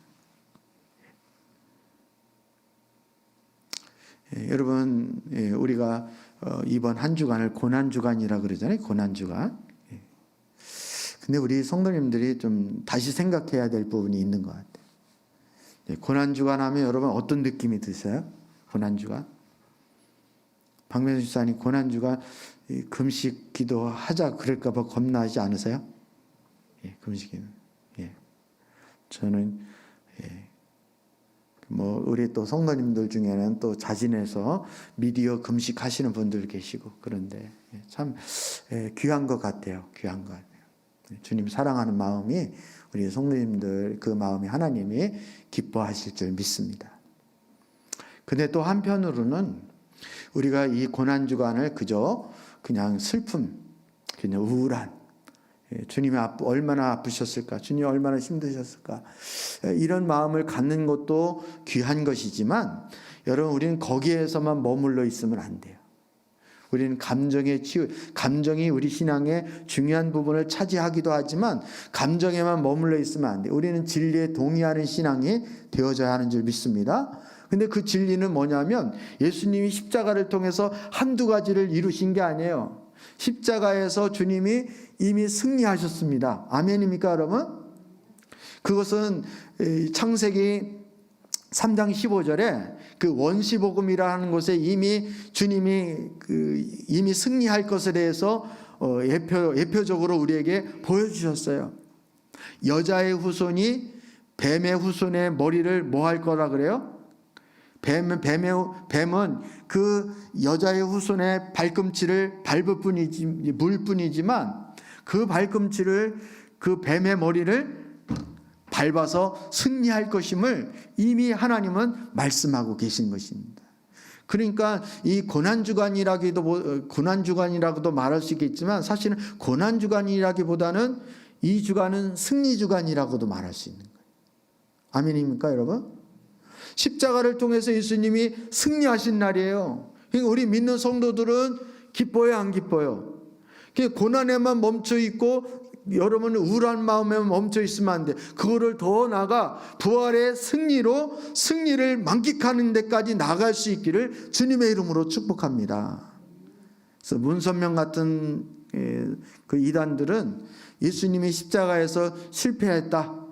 여러분 우리가 이번 한 주간을 고난주간이라 그러잖아요. 고난주간. 근데 우리 성도님들이 좀 다시 생각해야 될 부분이 있는 것 같아요. 고난주간 하면 여러분 어떤 느낌이 드세요? 고난주간? 박명수 집사님 고난주간 금식 기도하자 그럴까 봐 겁나지 않으세요? 금식 기도. 저는 뭐 우리 또 성도님들 중에는 또 자진해서 미디어 금식하시는 분들 계시고 그런데 참 귀한 것 같아요. 귀한 것 같아요. 주님 사랑하는 마음이 우리 성도님들 그 마음이 하나님이 기뻐하실 줄 믿습니다. 근데 또 한편으로는 우리가 이 고난주간을 그냥 슬픔, 그냥 우울한 주님이 얼마나 아프셨을까, 주님이 얼마나 힘드셨을까 이런 마음을 갖는 것도 귀한 것이지만 여러분 우리는 거기에서만 머물러 있으면 안 돼요. 우리는 감정이 우리 신앙의 중요한 부분을 차지하기도 하지만 감정에만 머물러 있으면 안 돼요. 우리는 진리에 동의하는 신앙이 되어져야 하는 줄 믿습니다. 근데 그 진리는 뭐냐면 예수님이 십자가를 통해서 한두 가지를 이루신 게 아니에요. 십자가에서 주님이 이미 승리하셨습니다. 아멘입니까 여러분? 그것은 창세기 3장 15절에 그 원시복음이라는 곳에 이미 주님이 이미 승리할 것에 대해서 예표적으로 우리에게 보여주셨어요. 여자의 후손이 뱀의 후손의 머리를 뭐 할 거라 그래요? 뱀은 그 여자의 후손의 발꿈치를 밟을 뿐이지만 그 발꿈치를 그 뱀의 머리를 밟아서 승리할 것임을 이미 하나님은 말씀하고 계신 것입니다. 그러니까 이 고난주간이라고도 말할 수 있겠지만 사실은 고난주간이라기보다는 이 주간은 승리주간이라고도 말할 수 있는 거예요. 아멘입니까 여러분? 십자가를 통해서 예수님이 승리하신 날이에요. 그러니까 우리 믿는 성도들은 기뻐요 안 기뻐요? 고난에만 멈춰 있고 여러분 우울한 마음에 멈춰 있으면 안 돼. 그거를 더 나아가 부활의 승리로 승리를 만끽하는 데까지 나갈 수 있기를 주님의 이름으로 축복합니다. 그래서 문선명 같은 그 이단들은 예수님이 십자가에서 실패했다.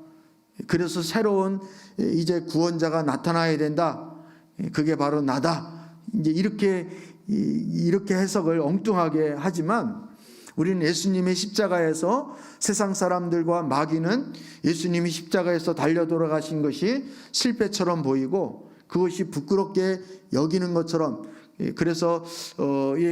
그래서 새로운 이제 구원자가 나타나야 된다. 그게 바로 나다. 이제 이렇게 해석을 엉뚱하게 하지만 우리는 예수님의 십자가에서 세상 사람들과 마귀는 예수님이 십자가에서 달려 돌아가신 것이 실패처럼 보이고 그것이 부끄럽게 여기는 것처럼 그래서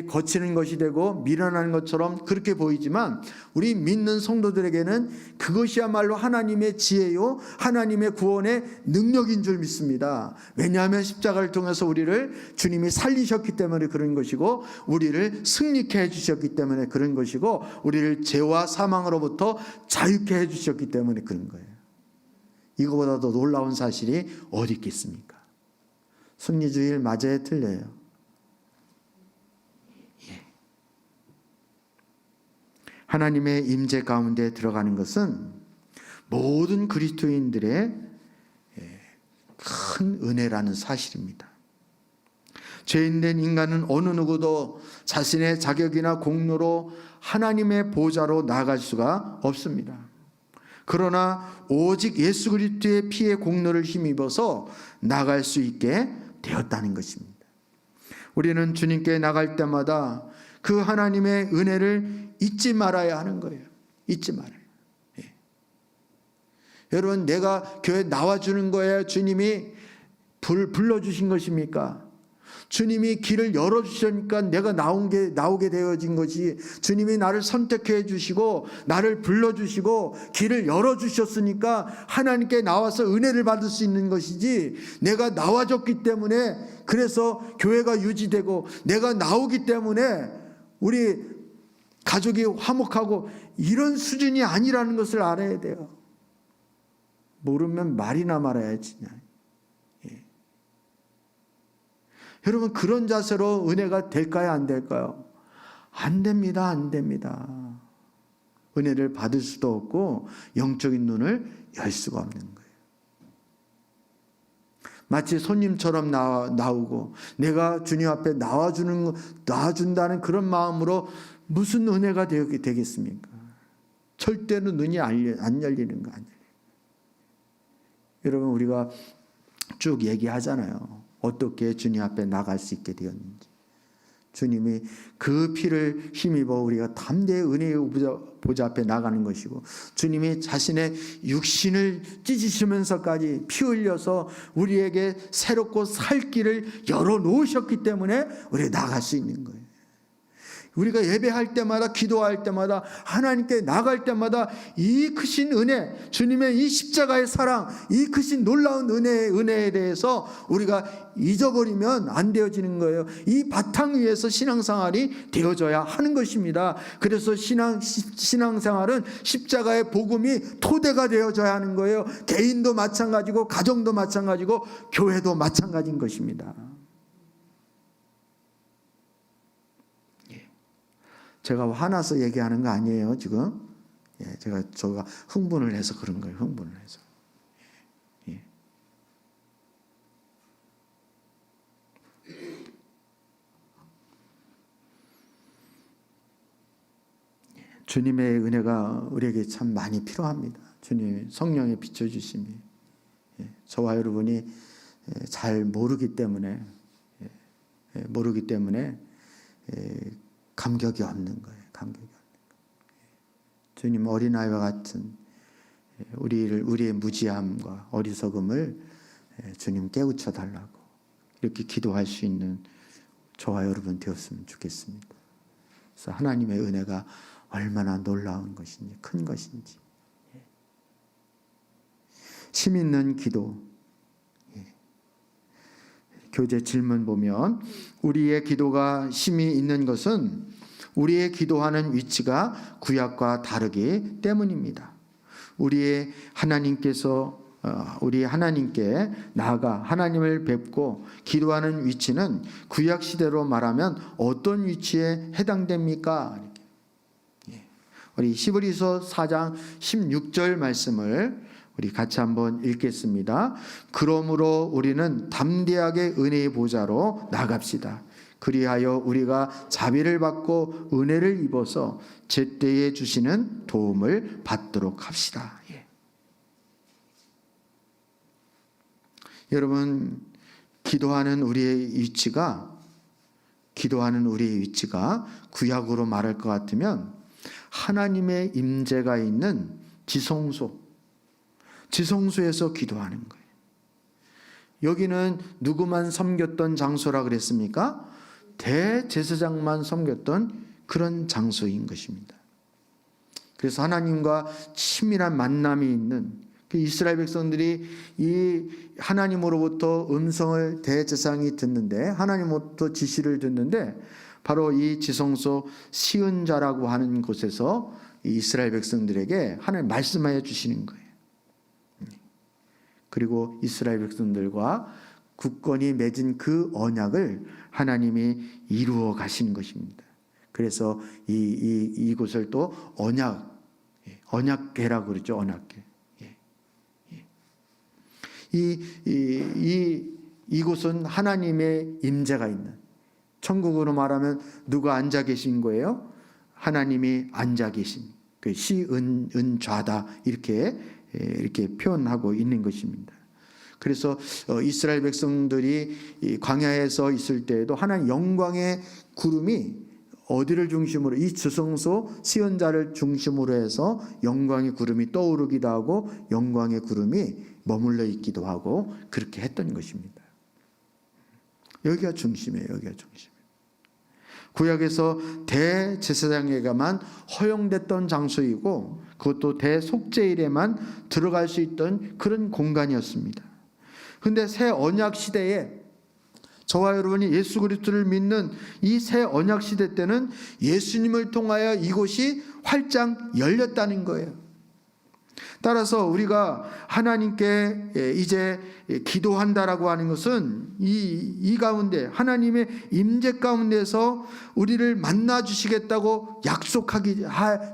거치는 것이 되고 미련한 것처럼 그렇게 보이지만 우리 믿는 성도들에게는 그것이야말로 하나님의 지혜요 하나님의 구원의 능력인 줄 믿습니다. 왜냐하면 십자가를 통해서 우리를 주님이 살리셨기 때문에 그런 것이고 우리를 승리케 해주셨기 때문에 그런 것이고 우리를 죄와 사망으로부터 자유케 해주셨기 때문에 그런 거예요. 이거보다 더 놀라운 사실이 어디 있겠습니까? 승리주의를 맞아야 틀려요. 하나님의 임재 가운데 들어가는 것은 모든 그리스도인들의 큰 은혜라는 사실입니다. 죄인된 인간은 어느 누구도 자신의 자격이나 공로로 하나님의 보좌로 나아갈 수가 없습니다. 그러나 오직 예수 그리스도의 피의 공로를 힘입어서 나갈 수 있게 되었다는 것입니다. 우리는 주님께 나갈 때마다 그 하나님의 은혜를 잊지 말아야 하는 거예요. 잊지 말아요. 예. 여러분, 내가 교회 나와주는 거예요? 주님이 불러주신 것입니까? 주님이 길을 열어주시니까 내가 나오게 되어진 것이 주님이 나를 선택해 주시고 나를 불러주시고 길을 열어주셨으니까 하나님께 나와서 은혜를 받을 수 있는 것이지 내가 나와줬기 때문에 그래서 교회가 유지되고 내가 나오기 때문에 우리 가족이 화목하고 이런 수준이 아니라는 것을 알아야 돼요. 모르면 말이나 말아야지. 예. 여러분 그런 자세로 은혜가 될까요? 안 될까요? 안 됩니다. 안 됩니다. 은혜를 받을 수도 없고 영적인 눈을 열 수가 없는 거예요. 마치 손님처럼 나오고 내가 주님 앞에 나와준다는 그런 마음으로 무슨 은혜가 되겠습니까? 절대로 눈이 안 열리는 거 아니에요. 여러분 우리가 쭉 얘기하잖아요. 어떻게 주님 앞에 나갈 수 있게 되었는지. 주님이 그 피를 힘입어 우리가 담대히 은혜의 보좌 앞에 나가는 것이고 주님이 자신의 육신을 찢으시면서까지 피 흘려서 우리에게 새롭고 살 길을 열어놓으셨기 때문에 우리가 나갈 수 있는 거예요. 우리가 예배할 때마다 기도할 때마다 하나님께 나갈 때마다 이 크신 은혜 주님의 이 십자가의 사랑 이 크신 놀라운 은혜에 대해서 우리가 잊어버리면 안 되어지는 거예요. 이 바탕 위에서 신앙생활이 되어져야 하는 것입니다. 그래서 신앙생활은 십자가의 복음이 토대가 되어져야 하는 거예요. 개인도 마찬가지고 가정도 마찬가지고 교회도 마찬가지인 것입니다. 제가 화나서 얘기하는 거 아니에요, 지금. 예, 제가 흥분을 해서 그런 거예요, 흥분을 해서. 예. 주님의 은혜가 우리에게 참 많이 필요합니다. 주님 성령의 비춰주심이. 예, 저와 여러분이 잘 모르기 때문에 감격이 없는 거예요. 감격이 없는 거예요. 주님 어린아이와 같은 우리의 무지함과 어리석음을 주님 깨우쳐 달라고 이렇게 기도할 수 있는 저와 여러분 되었으면 좋겠습니다. 그래서 하나님의 은혜가 얼마나 놀라운 것인지 큰 것인지 힘 있는 기도. 교재 질문 보면 우리의 기도가 힘이 있는 것은 우리의 기도하는 위치가 구약과 다르기 때문입니다. 우리 하나님께 나아가 하나님을 뵙고 기도하는 위치는 구약 시대로 말하면 어떤 위치에 해당됩니까? 우리 히브리서 4장 16절 말씀을 우리 같이 한번 읽겠습니다. 그러므로 우리는 담대하게 은혜의 보좌로 나갑시다. 그리하여 우리가 자비를 받고 은혜를 입어서 제때에 주시는 도움을 받도록 합시다. 예. 여러분 기도하는 우리의 위치가 구약으로 말할 것 같으면 하나님의 임재가 있는 지성소에서 기도하는 거예요. 여기는 누구만 섬겼던 장소라 그랬습니까? 대제사장만 섬겼던 그런 장소인 것입니다. 그래서 하나님과 친밀한 만남이 있는 그 이스라엘 백성들이 이 하나님으로부터 음성을 대제사장이 듣는데, 하나님으로부터 지시를 듣는데, 바로 이 지성소 시은자라고 하는 곳에서 이스라엘 백성들에게 하나님 말씀하여 주시는 거예요. 그리고 이스라엘 백성들과 굳건히 맺은 그 언약을 하나님이 이루어 가시는 것입니다. 그래서 이곳을 또 언약궤라고 그러죠. 언약궤. 이곳은 하나님의 임재가 있는, 천국으로 말하면 누가 앉아 계신 거예요? 하나님이 앉아 계신, 그 시은좌다 이렇게 표현하고 있는 것입니다. 그래서 이스라엘 백성들이 광야에서 있을 때에도 하나님 영광의 구름이 어디를 중심으로, 이 지성소 시은자를 중심으로 해서 영광의 구름이 떠오르기도 하고 영광의 구름이 머물러 있기도 하고 그렇게 했던 것입니다. 여기가 중심이에요. 여기가 중심. 구약에서 대제사장에게만 허용됐던 장소이고, 그것도 대속죄일에만 들어갈 수 있던 그런 공간이었습니다. 그런데 새 언약 시대에 저와 여러분이 예수 그리스도를 믿는 이 새 언약 시대 때는 예수님을 통하여 이곳이 활짝 열렸다는 거예요. 따라서 우리가 하나님께 이제 기도한다라고 하는 것은 이 가운데 하나님의 임재 가운데서 우리를 만나 주시겠다고 약속하기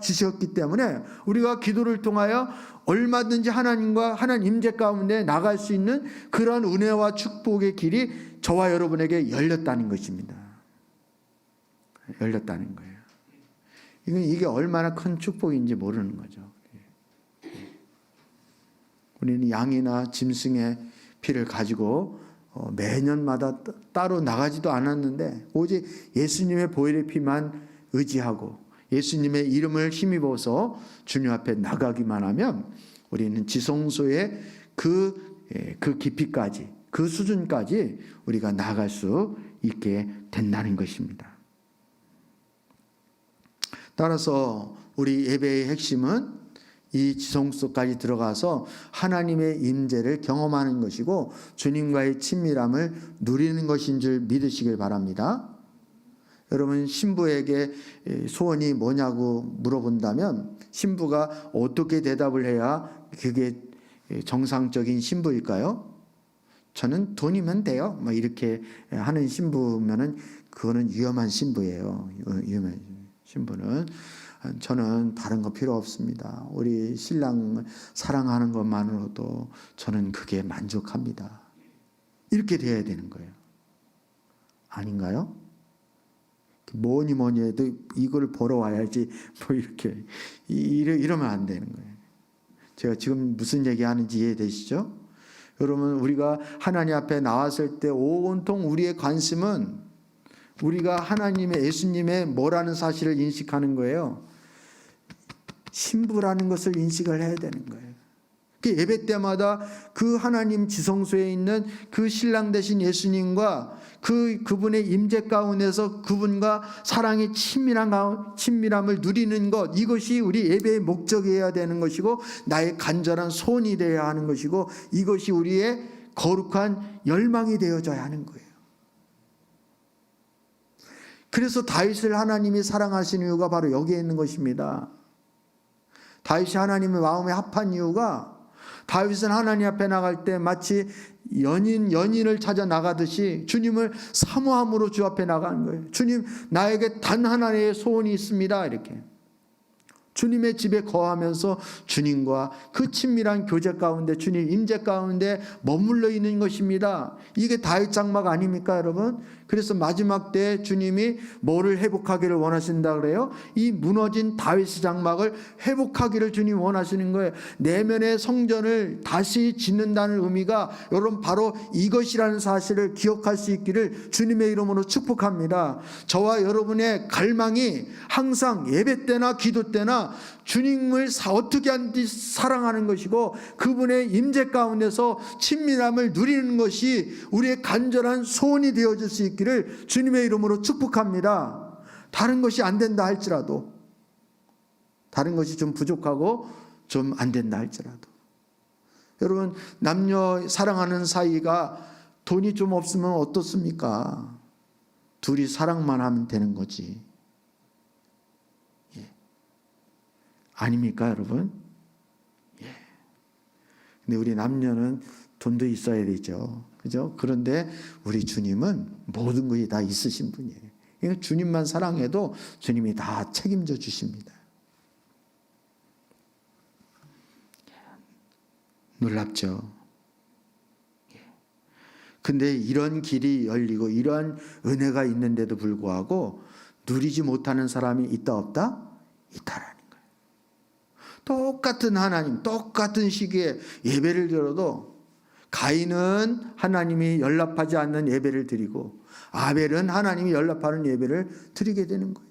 주셨기 때문에 우리가 기도를 통하여 얼마든지 하나님과 하나님 임재 가운데 나갈 수 있는 그런 은혜와 축복의 길이 저와 여러분에게 열렸다는 것입니다. 열렸다는 거예요. 이게 얼마나 큰 축복인지 모르는 거죠. 우리는 양이나 짐승의 피를 가지고 매년마다 따로 나가지도 않았는데 오직 예수님의 보혈의 피만 의지하고 예수님의 이름을 힘입어서 주님 앞에 나가기만 하면 우리는 지성소의 그 깊이까지, 그 수준까지 우리가 나갈 수 있게 된다는 것입니다. 따라서 우리 예배의 핵심은 이 지성소까지 들어가서 하나님의 임재를 경험하는 것이고 주님과의 친밀함을 누리는 것인 줄 믿으시길 바랍니다. 여러분, 신부에게 소원이 뭐냐고 물어본다면 신부가 어떻게 대답을 해야 그게 정상적인 신부일까요? 저는 돈이면 돼요. 뭐 이렇게 하는 신부면은 그거는 위험한 신부예요. 위험한 신부는 저는 다른 거 필요 없습니다. 우리 신랑 사랑하는 것만으로도 저는 그게 만족합니다. 이렇게 돼야 되는 거예요. 아닌가요? 뭐니 해도 이걸 보러 와야지 뭐 이렇게 이러면 안 되는 거예요. 제가 지금 무슨 얘기하는지 이해되시죠? 여러분, 우리가 하나님 앞에 나왔을 때 온통 우리의 관심은 우리가 하나님의 예수님의 뭐라는 사실을 인식하는 거예요. 신부라는 것을 인식을 해야 되는 거예요. 예배 때마다 그 하나님 지성소에 있는 그 신랑 되신 예수님과 그분의 임재 가운데서 그분과 사랑의 친밀함을 누리는 것, 이것이 우리 예배의 목적이어야 되는 것이고 나의 간절한 소원이 되어야 하는 것이고 이것이 우리의 거룩한 열망이 되어져야 하는 거예요. 그래서 다윗을 하나님이 사랑하신 이유가 바로 여기에 있는 것입니다. 다윗이 하나님의 마음에 합한 이유가 다윗은 하나님 앞에 나갈 때 마치 연인을 찾아 나가듯이 주님을 사모함으로 주 앞에 나가는 거예요. 주님, 나에게 단 하나의 소원이 있습니다. 이렇게 주님의 집에 거하면서 주님과 그 친밀한 교제 가운데 주님 임재 가운데 머물러 있는 것입니다. 이게 다윗 장막 아닙니까, 여러분? 그래서 마지막 때 주님이 뭐를 회복하기를 원하신다 그래요? 이 무너진 다윗의 장막을 회복하기를 주님 원하시는 거예요. 내면의 성전을 다시 짓는다는 의미가 여러분 바로 이것이라는 사실을 기억할 수 있기를 주님의 이름으로 축복합니다. 저와 여러분의 갈망이 항상 예배 때나 기도 때나 얼마나 주님을 어떻게 하는지 사랑하는 것이고 그분의 임재 가운데서 친밀함을 누리는 것이 우리의 간절한 소원이 되어질 수 있기를 주님의 이름으로 축복합니다. 다른 것이 안 된다 할지라도, 다른 것이 좀 부족하고 좀 안 된다 할지라도, 여러분, 남녀 사랑하는 사이가 돈이 좀 없으면 어떻습니까? 둘이 사랑만 하면 되는 거지. 예. 아닙니까, 여러분? 예. 근데 우리 남녀는 돈도 있어야 되죠. 그죠? 그런데 우리 주님은 모든 것이 다 있으신 분이에요. 그러니까 주님만 사랑해도 주님이 다 책임져 주십니다. 놀랍죠? 근데 이런 길이 열리고 이러한 은혜가 있는데도 불구하고 누리지 못하는 사람이 있다 없다? 있다라는 거예요. 똑같은 하나님, 똑같은 시기에 예배를 드려도 가인은 하나님이 연락하지 않는 예배를 드리고 아벨은 하나님이 연락하는 예배를 드리게 되는 거예요.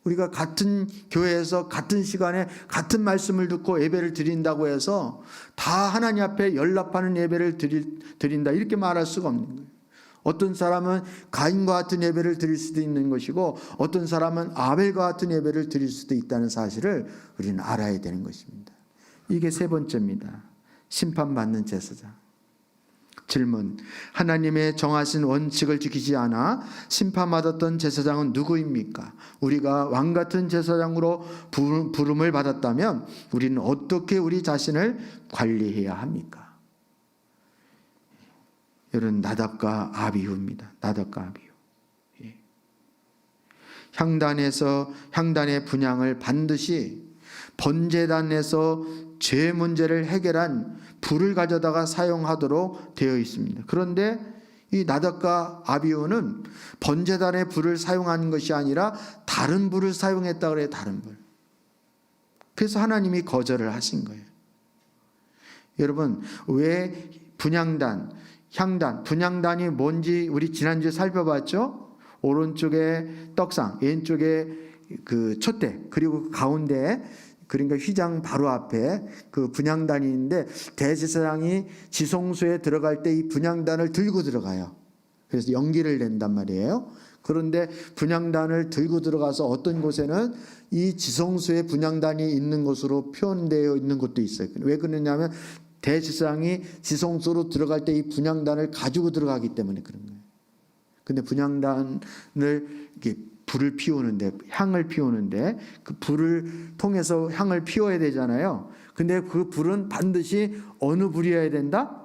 우리가 같은 교회에서 같은 시간에 같은 말씀을 듣고 예배를 드린다고 해서 다 하나님 앞에 연락하는 예배를 드린다 이렇게 말할 수가 없는 거예요. 어떤 사람은 가인과 같은 예배를 드릴 수도 있는 것이고 어떤 사람은 아벨과 같은 예배를 드릴 수도 있다는 사실을 우리는 알아야 되는 것입니다. 이게 세 번째입니다. 심판받는 제사장. 질문: 하나님의 정하신 원칙을 지키지 않아 심판받았던 제사장은 누구입니까? 우리가 왕같은 제사장으로 부름을 받았다면 우리는 어떻게 우리 자신을 관리해야 합니까? 여러분, 나답과 아비후입니다. 나답과 아비후. 예. 향단의 분향을 반드시 번제단에서 죄 문제를 해결한 불을 가져다가 사용하도록 되어 있습니다. 그런데 이 나답과 아비후는 번제단의 불을 사용한 것이 아니라 다른 불을 사용했다 그래요. 다른 불. 그래서 하나님이 거절을 하신 거예요. 여러분, 왜 분향단, 향단, 분향단이 뭔지 우리 지난주에 살펴봤죠? 오른쪽에 떡상, 왼쪽에 그 촛대, 그리고 가운데 그러니까 휘장 바로 앞에 그 분향단이 있는데 대제사장이 지성소에 들어갈 때 이 분향단을 들고 들어가요. 그래서 연기를 낸단 말이에요. 그런데 분향단을 들고 들어가서 어떤 곳에는 이 지성소에 분향단이 있는 것으로 표현되어 있는 곳도 있어요. 왜 그러냐면 대제사장이 지성소로 들어갈 때 이 분향단을 가지고 들어가기 때문에 그런 거예요. 근데 분향단을 이렇게 불을 피우는데, 향을 피우는데 그 불을 통해서 향을 피워야 되잖아요. 근데 그 불은 반드시 어느 불이어야 된다?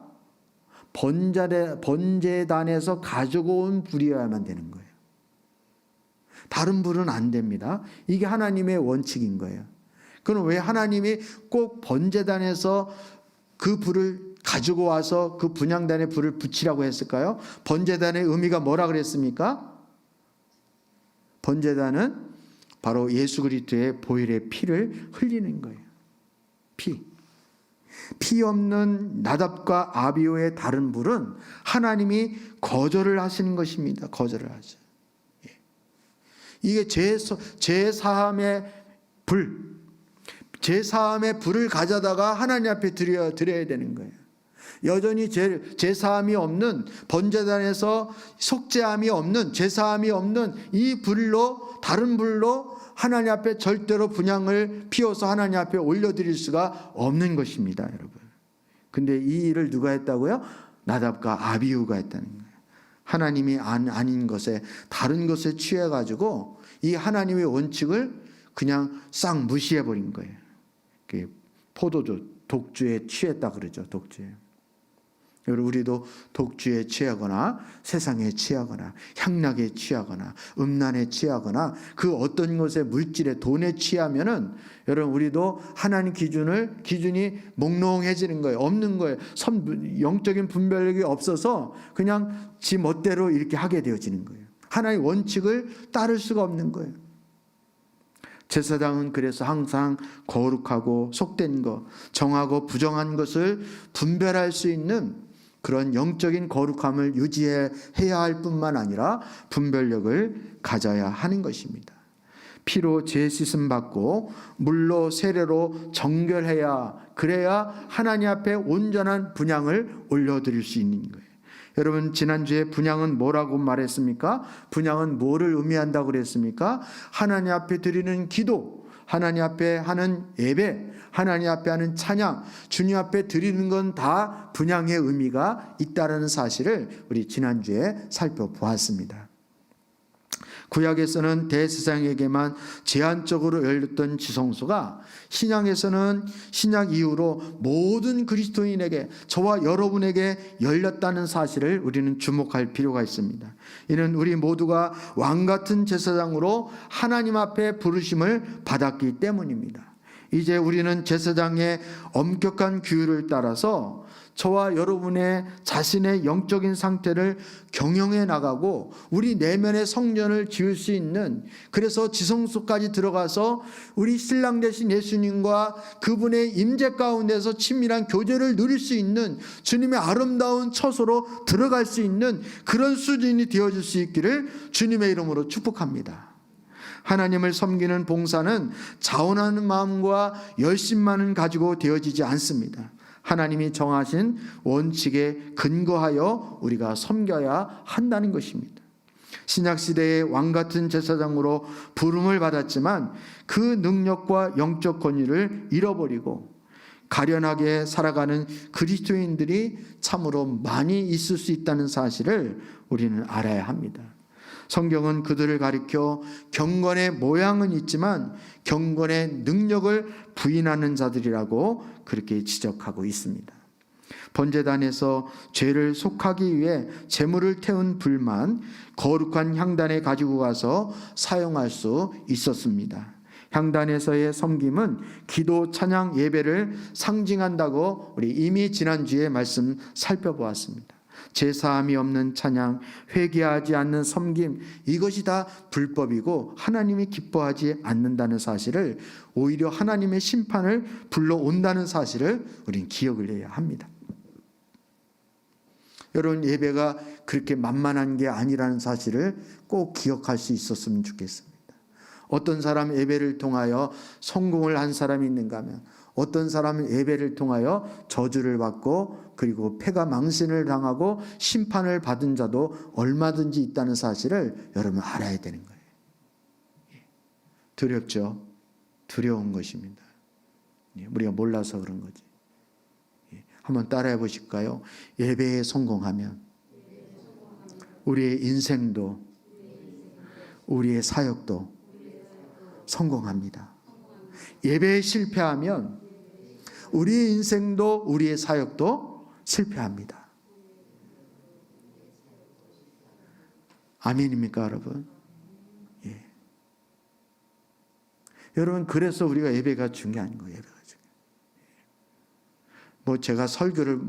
번제단에서 가지고 온 불이어야만 되는 거예요. 다른 불은 안 됩니다. 이게 하나님의 원칙인 거예요. 그럼 왜 하나님이 꼭 번제단에서 그 불을 가지고 와서 그 분향단에 불을 붙이라고 했을까요? 번제단의 의미가 뭐라 그랬습니까? 번제단은 바로 예수 그리스도의 보혈의 피를 흘리는 거예요. 피 없는 나답과 아비후의 다른 불은 하나님이 거절을 하시는 것입니다. 거절을 하죠. 이게 제사함의 불, 제사함의 불을 가져다가 하나님 앞에 드려야 되는 거예요. 여전히 제사함이 없는, 번제단에서 속죄함이 없는, 제사함이 없는 이 불로, 다른 불로 하나님 앞에 절대로 분향을 피워서 하나님 앞에 올려드릴 수가 없는 것입니다, 여러분. 근데 이 일을 누가 했다고요? 나답과 아비후가 했다는 거예요. 하나님이 아닌 것에, 다른 것에 취해가지고 이 하나님의 원칙을 그냥 싹 무시해버린 거예요. 포도주, 독주에 취했다 그러죠, 독주에. 여러분, 우리도 독주에 취하거나 세상에 취하거나 향락에 취하거나 음란에 취하거나 그 어떤 것에, 물질에, 돈에 취하면은 여러분, 우리도 하나님 기준이 몽롱해지는 거예요. 없는 거예요. 영적인 분별력이 없어서 그냥 지 멋대로 이렇게 하게 되어지는 거예요. 하나님의 원칙을 따를 수가 없는 거예요. 제사장은 그래서 항상 거룩하고 속된 것, 정하고 부정한 것을 분별할 수 있는 그런 영적인 거룩함을 유지해야 할 뿐만 아니라 분별력을 가져야 하는 것입니다. 피로 죄 씻음 받고 물로 세례로 정결해야, 그래야 하나님 앞에 온전한 분향을 올려드릴 수 있는 거예요. 여러분, 지난주에 분향은 뭐라고 말했습니까? 분향은 뭐를 의미한다고 그랬습니까? 하나님 앞에 드리는 기도, 하나님 앞에 하는 예배, 하나님 앞에 하는 찬양, 주님 앞에 드리는 건 다 분향의 의미가 있다는 사실을 우리 지난주에 살펴보았습니다. 구약에서는 대제사장에게만 제한적으로 열렸던 지성소가 신약에서는 신약 이후로 모든 그리스도인에게, 저와 여러분에게 열렸다는 사실을 우리는 주목할 필요가 있습니다. 이는 우리 모두가 왕같은 제사장으로 하나님 앞에 부르심을 받았기 때문입니다. 이제 우리는 제사장의 엄격한 규율을 따라서 저와 여러분의 자신의 영적인 상태를 경영해 나가고 우리 내면의 성전을 지을 수 있는, 그래서 지성소까지 들어가서 우리 신랑 되신 예수님과 그분의 임재 가운데서 친밀한 교제를 누릴 수 있는, 주님의 아름다운 처소로 들어갈 수 있는 그런 수준이 되어질 수 있기를 주님의 이름으로 축복합니다. 하나님을 섬기는 봉사는 자원하는 마음과 열심만은 가지고 되어지지 않습니다. 하나님이 정하신 원칙에 근거하여 우리가 섬겨야 한다는 것입니다. 신약시대의 왕같은 제사장으로 부름을 받았지만 그 능력과 영적 권위를 잃어버리고 가련하게 살아가는 그리스도인들이 참으로 많이 있을 수 있다는 사실을 우리는 알아야 합니다. 성경은 그들을 가리켜 경건의 모양은 있지만 경건의 능력을 부인하는 자들이라고 그렇게 지적하고 있습니다. 번제단에서 죄를 속하기 위해 제물을 태운 불만, 거룩한 향단에 가지고 가서 사용할 수 있었습니다. 향단에서의 섬김은 기도, 찬양, 예배를 상징한다고 우리 이미 지난주에 말씀 살펴보았습니다. 제사함이 없는 찬양, 회개하지 않는 섬김, 이것이 다 불법이고 하나님이 기뻐하지 않는다는 사실을, 오히려 하나님의 심판을 불러온다는 사실을 우리는 기억을 해야 합니다. 여러분, 예배가 그렇게 만만한 게 아니라는 사실을 꼭 기억할 수 있었으면 좋겠습니다. 어떤 사람 예배를 통하여 성공을 한 사람이 있는가 하면, 어떤 사람은 예배를 통하여 저주를 받고 그리고 패가 망신을 당하고 심판을 받은 자도 얼마든지 있다는 사실을 여러분 알아야 되는 거예요. 두렵죠? 두려운 것입니다. 우리가 몰라서 그런 거지. 한번 따라해 보실까요? 예배에 성공하면 우리의 인생도 우리의 사역도 성공합니다. 예배에 실패하면 우리의 인생도 우리의 사역도 실패합니다. 아멘입니까, 여러분? 예. 여러분, 그래서 우리가 예배가 중요한 거예요. 예배가 중요해요. 제가 설교를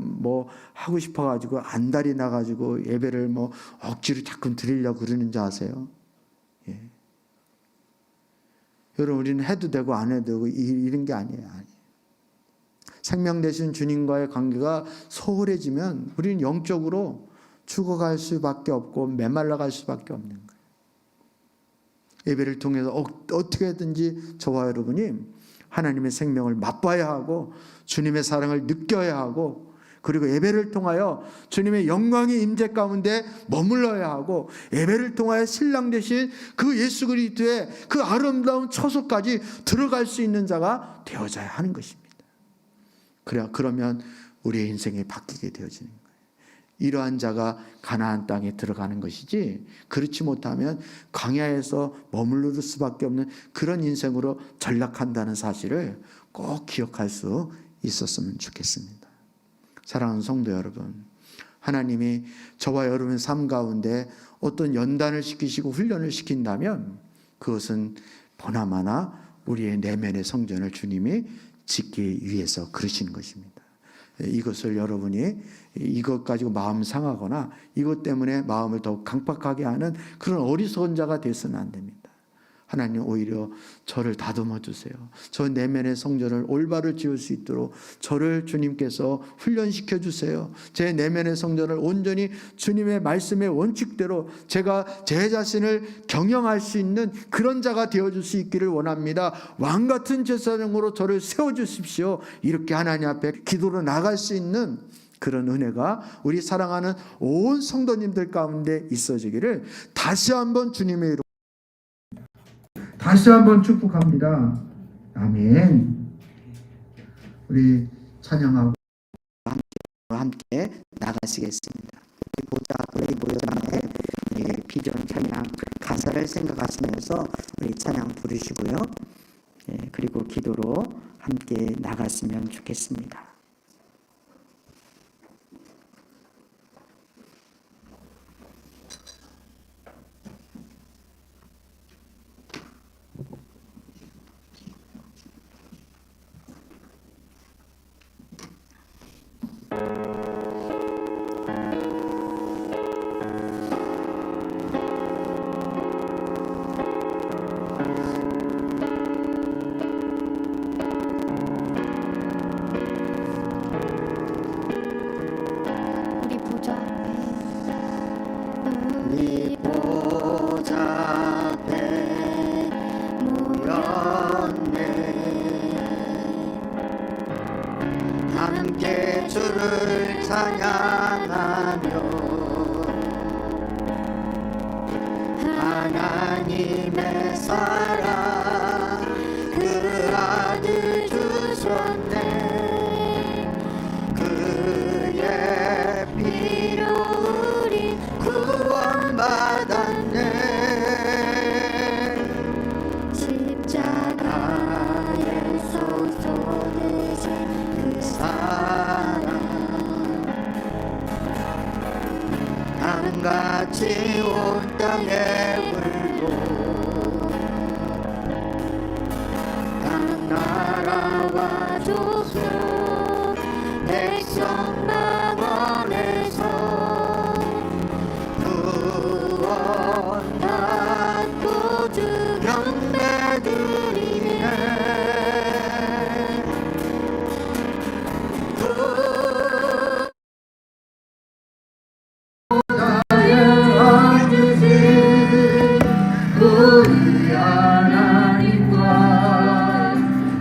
하고 싶어가지고 안달이 나가지고 예배를 억지로 자꾸 드리려고 그러는지 아세요? 예. 여러분, 우리는 해도 되고 안 해도 되고 이런 게 아니에요. 생명 되신 주님과의 관계가 소홀해지면 우리는 영적으로 죽어갈 수밖에 없고 메말라갈 수밖에 없는 거예요. 예배를 통해서 어떻게든지 저와 여러분이 하나님의 생명을 맛봐야 하고 주님의 사랑을 느껴야 하고, 그리고 예배를 통하여 주님의 영광의 임재 가운데 머물러야 하고, 예배를 통하여 신랑 되신 그 예수 그리스도의 그 아름다운 처소까지 들어갈 수 있는 자가 되어져야 하는 것입니다. 그러면 우리의 인생이 바뀌게 되어지는 거예요. 이러한 자가 가나안 땅에 들어가는 것이지, 그렇지 못하면 광야에서 머무를 수밖에 없는 그런 인생으로 전락한다는 사실을 꼭 기억할 수 있었으면 좋겠습니다. 사랑하는 성도 여러분, 하나님이 저와 여러분의 삶 가운데 어떤 연단을 시키시고 훈련을 시킨다면 그것은 보나마나 우리의 내면의 성전을 주님이 짓기 위해서 그러신 것입니다. 이것을 여러분이 이것 가지고 마음 상하거나 이것 때문에 마음을 더욱 강팍하게 하는 그런 어리석은 자가 되어서는 안 됩니다. 하나님 오히려 저를 다듬어 주세요. 저 내면의 성전을 올바로 지을 수 있도록 저를 주님께서 훈련시켜 주세요. 제 내면의 성전을 온전히 주님의 말씀의 원칙대로 제가 제 자신을 경영할 수 있는 그런 자가 되어줄 수 있기를 원합니다. 왕 같은 제사장으로 저를 세워주십시오. 이렇게 하나님 앞에 기도로 나갈 수 있는 그런 은혜가 우리 사랑하는 온 성도님들 가운데 있어지기를 다시 한번 주님의 이름 다시 한번 축복합니다. 아멘. 우리 찬양하고 함께 나가시겠습니다. 보좌 우리 모여만의 비전 찬양 가사를 생각하시면서 우리 찬양 부르시고요. 그리고 기도로 함께 나갔으면 좋겠습니다. 우리 보좌 앞에 모였네. 함께 주를 찬양하며 하나님의 사랑 그 아들 주셨네. 그의 피로 우리 구원받았네. 십자가에서 쏟으신 그 사랑 강같이 온 땅에 불고 각 나라와 족속 백성 망원에서 구원받고 주 경배드리네. 우리 하나님과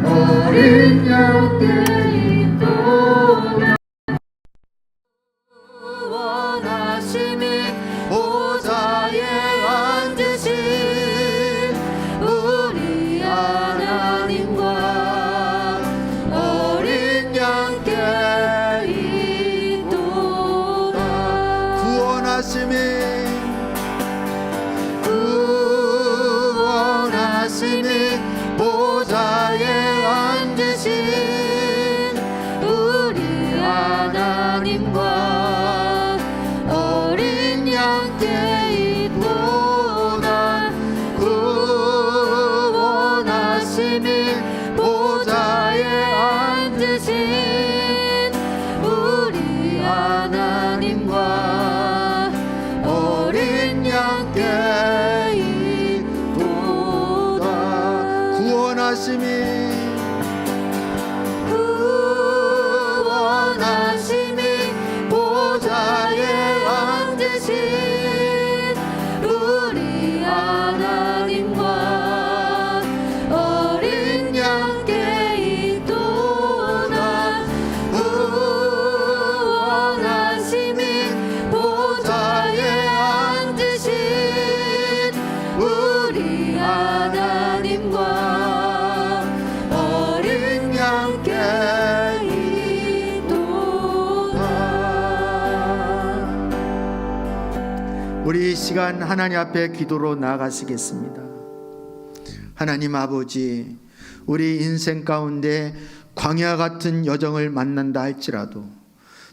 어린 양들이 원하심이 보좌에 앉으신 우리 하나님과 어린 양께 있도다. 구원하심이 보좌에 앉으신 우리 하나님과 어린 양께 있도다. 구원하심이 보좌에 앉으신 우리 하나님과 어린 양께 구원하심이 보좌에 앉으신 우리 하나님과 어린 양께 있도다. 구원하심이 보좌에 앉으신 우리 하나님과 우리 이 시간 하나님 앞에 기도로 나아가시겠습니다. 하나님 아버지, 우리 인생 가운데 광야 같은 여정을 만난다 할지라도,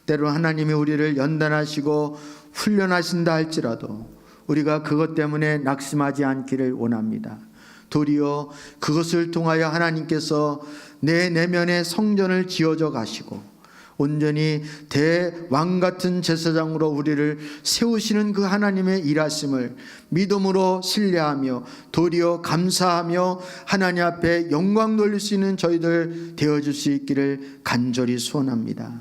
때로 하나님이 우리를 연단하시고 훈련하신다 할지라도 우리가 그것 때문에 낙심하지 않기를 원합니다. 도리어 그것을 통하여 하나님께서 내 내면의 성전을 지어져 가시고 온전히 대왕 같은 제사장으로 우리를 세우시는 그 하나님의 일하심을 믿음으로 신뢰하며 도리어 감사하며 하나님 앞에 영광 돌릴 수 있는 저희들 되어줄 수 있기를 간절히 소원합니다.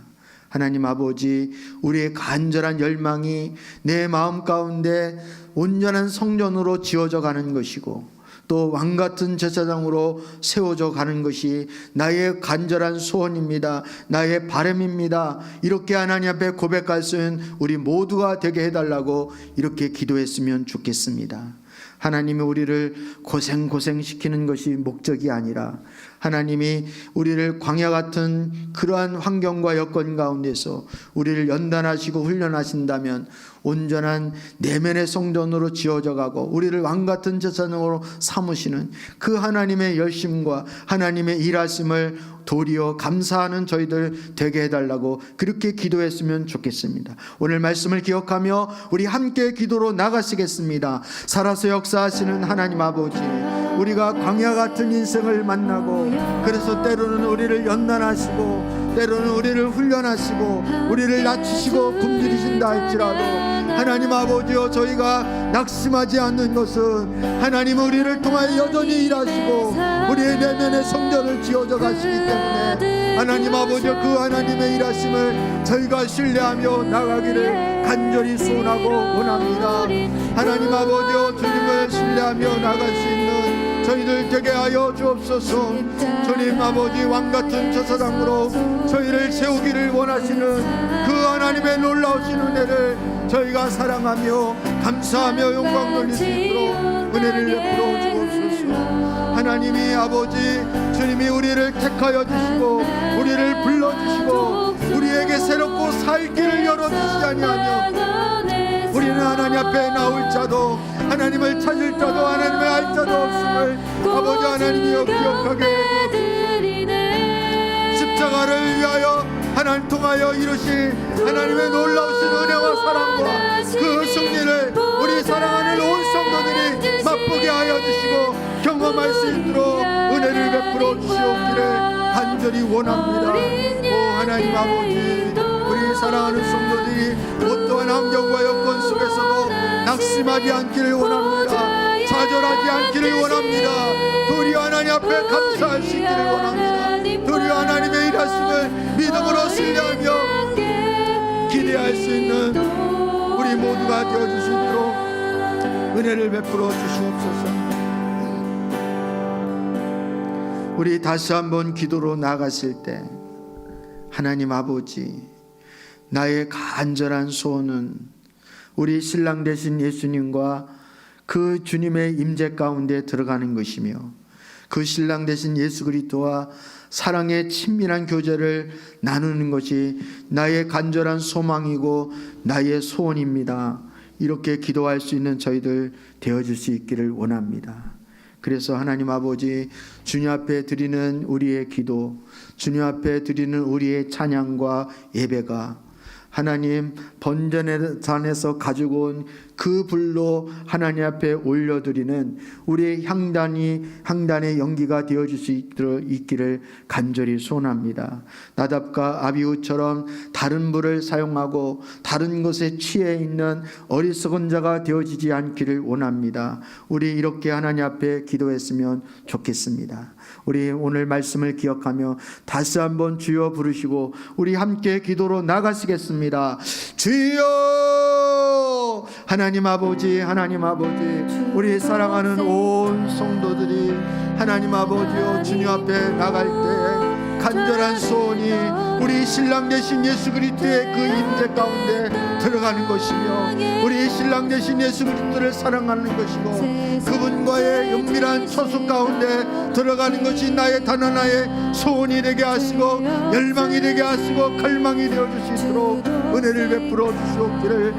하나님 아버지, 우리의 간절한 열망이 내 마음 가운데 온전한 성전으로 지어져 가는 것이고 또 왕같은 제사장으로 세워져 가는 것이 나의 간절한 소원입니다. 나의 바람입니다. 이렇게 하나님 앞에 고백할 수 있는 우리 모두가 되게 해달라고 이렇게 기도했으면 좋겠습니다. 하나님이 우리를 고생시키는 것이 목적이 아니라 하나님이 우리를 광야 같은 그러한 환경과 여건 가운데서 우리를 연단하시고 훈련하신다면 온전한 내면의 성전으로 지어져 가고 우리를 왕같은 제사장으로 삼으시는 그 하나님의 열심과 하나님의 일하심을 도리어 감사하는 저희들 되게 해달라고 그렇게 기도했으면 좋겠습니다. 오늘 말씀을 기억하며 우리 함께 기도로 나가시겠습니다. 살아서 역사하시는 하나님 아버지, 우리가 광야 같은 인생을 만나고 그래서 때로는 우리를 연단하시고 때로는 우리를 훈련하시고 우리를 낮추시고 굶주리신다 할지라도 하나님 아버지여, 저희가 낙심하지 않는 것은 하나님은 우리를 통하여 여전히 일하시고 우리의 내면의 성전을 지어져 가시기 때문에 하나님 아버지여, 그 하나님의 일하심을 저희가 신뢰하며 나가기를 간절히 소원하고 원합니다. 하나님 아버지여, 주님을 신뢰하며 나갈 수 있는 저희들 되게 하여 주옵소서. 주님 아버지, 왕같은 제사장으로 저희를 세우기를 원하시는 그 하나님의 놀라우신 은혜를 저희가 사랑하며 감사하며 영광 돌릴 수 있도록 은혜를 베풀어 주옵소서. 하나님이 아버지, 주님이 우리를 택하여 주시고 우리를 불러주시고 우리에게 새롭고 살 길을 열어주시지 아니하며 우리는 하나님 앞에 나올 자도 하나님을 찾을 자도 하나님을 알 자도 없음을 아버지 하나님이여 기억하게 해주옵소서. 십자가를 위하여 하나님 통하여 이루신 하나님의 놀라우신 은혜와 사랑과 그 승리를 우리 사랑하는 온 성도들이 맛보게 하여 주시고 경험할 수 있도록 은혜를 베풀어 주시옵기를 간절히 원합니다. 오 하나님 아버지, 우리 사랑하는 성도들이 어떠한 환경과 여건 속에서도 낙심하지 않기를 원합니다. 좌절하지 않기를 원합니다. 도리어 하나님 앞에 감사할 수 있기를 원합니다. 도리어 하나님의 일하심을 믿음으로 신뢰하며 기대할 수 있는 우리 모두가 되어줄 수 있도록 은혜를 베풀어 주시옵소서. 우리 다시 한번 기도로 나가실 때 하나님 아버지, 나의 간절한 소원은 우리 신랑 되신 예수님과 그 주님의 임재 가운데 들어가는 것이며 그 신랑 되신 예수 그리스도와 사랑의 친밀한 교제를 나누는 것이 나의 간절한 소망이고 나의 소원입니다. 이렇게 기도할 수 있는 저희들 되어줄 수 있기를 원합니다. 그래서 하나님 아버지, 주님 앞에 드리는 우리의 기도, 주님 앞에 드리는 우리의 찬양과 예배가 하나님 번전의 잔에서 가지고 온 그 불로 하나님 앞에 올려드리는 우리의 향단의 연기가 되어줄 수 있기를 간절히 소원합니다. 나답과 아비후처럼 다른 불을 사용하고 다른 것에 취해 있는 어리석은 자가 되어지지 않기를 원합니다. 우리 이렇게 하나님 앞에 기도했으면 좋겠습니다. 우리 오늘 말씀을 기억하며 다시 한번 주여 부르시고 우리 함께 기도로 나가시겠습니다. 주여! 하나님 아버지, 하나님 아버지, 우리 사랑하는 온 성도들이 하나님 아버지여, 주님 앞에 나갈 때 간절한 소원이 우리 신랑 되신 예수 그리스도의 그 임재 가운데 들어가는 것이며 우리 신랑 되신 예수 그리스도를 사랑하는 것이고 그분과의 은밀한 초소 가운데 들어가는 것이 나의 단 하나의 소원이 되게 하시고 열망이 되게 하시고 갈망이 되어 주시도록 은혜를 베풀어 주시옵기를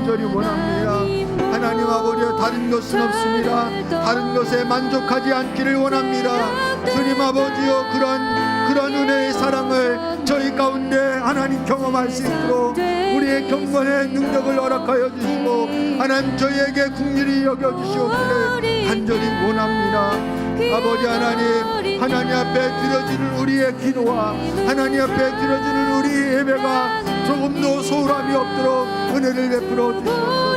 간절히 원합니다. 하나님 아버지, 다른 것은 없습니다. 다른 것에 만족하지 않기를 원합니다. 주님 아버지여, 그런 은혜의 사랑을 저희 가운데 하나님 경험할 수 있도록 우리의 경건의 능력을 허락하여 주시고 하나님 저희에게 긍휼히 여겨주시옵기를 간절히 원합니다. 아버지 하나님 앞에 드려지는 우리의 기도와 하나님 앞에 드려지는 우리 예배가 조금도 소홀함이 없도록 은혜를 베풀어 주시옵소서.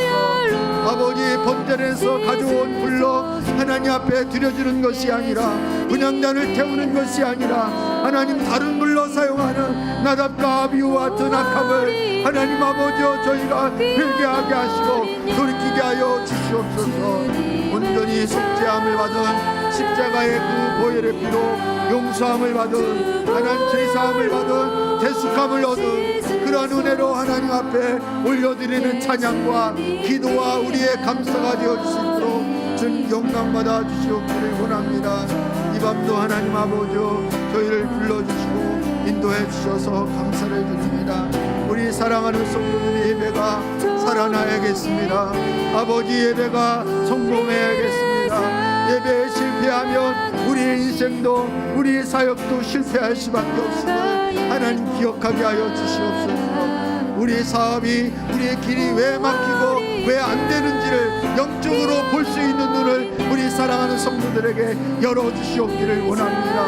아버지 본전에서 가져온 불로 하나님 앞에 드려지는 것이 아니라 분향단을 태우는 것이 아니라 하나님 다른 불로 사용하는 나답과 아비후와 같은 악함을 하나님 아버지여 저희가 회개하게 하시고 돌이키게 하여 주시옵소서. 온전히 속죄함을 받은 십자가의 그 보혈의 피로 용서함을 받은 하나님 죄사함을 받은 대속함을 얻은 그러한 은혜로 하나님 앞에 올려드리는 찬양과 기도와 우리의 감사가 되어 주시도록 주님 영광받아 주시옵기를 원합니다. 이 밤도 하나님 아버지여 저희를 불러주시고 인도해 주셔서 감사를 드립니다. 우리 사랑하는 성도들의 예배가 살아나야겠습니다. 아버지 예배가 성공해야겠습니다. 예배에 실패하면 우리의 인생도 우리의 사역도 실패할 수밖에 없음을 하나님 기억하게 하여 주시옵소서. 우리의 사업이 우리의 길이 왜 막히고 왜 안 되는지를 영적으로 볼 수 있는 눈을 우리 사랑하는 성도들에게 열어주시옵기를 원합니다.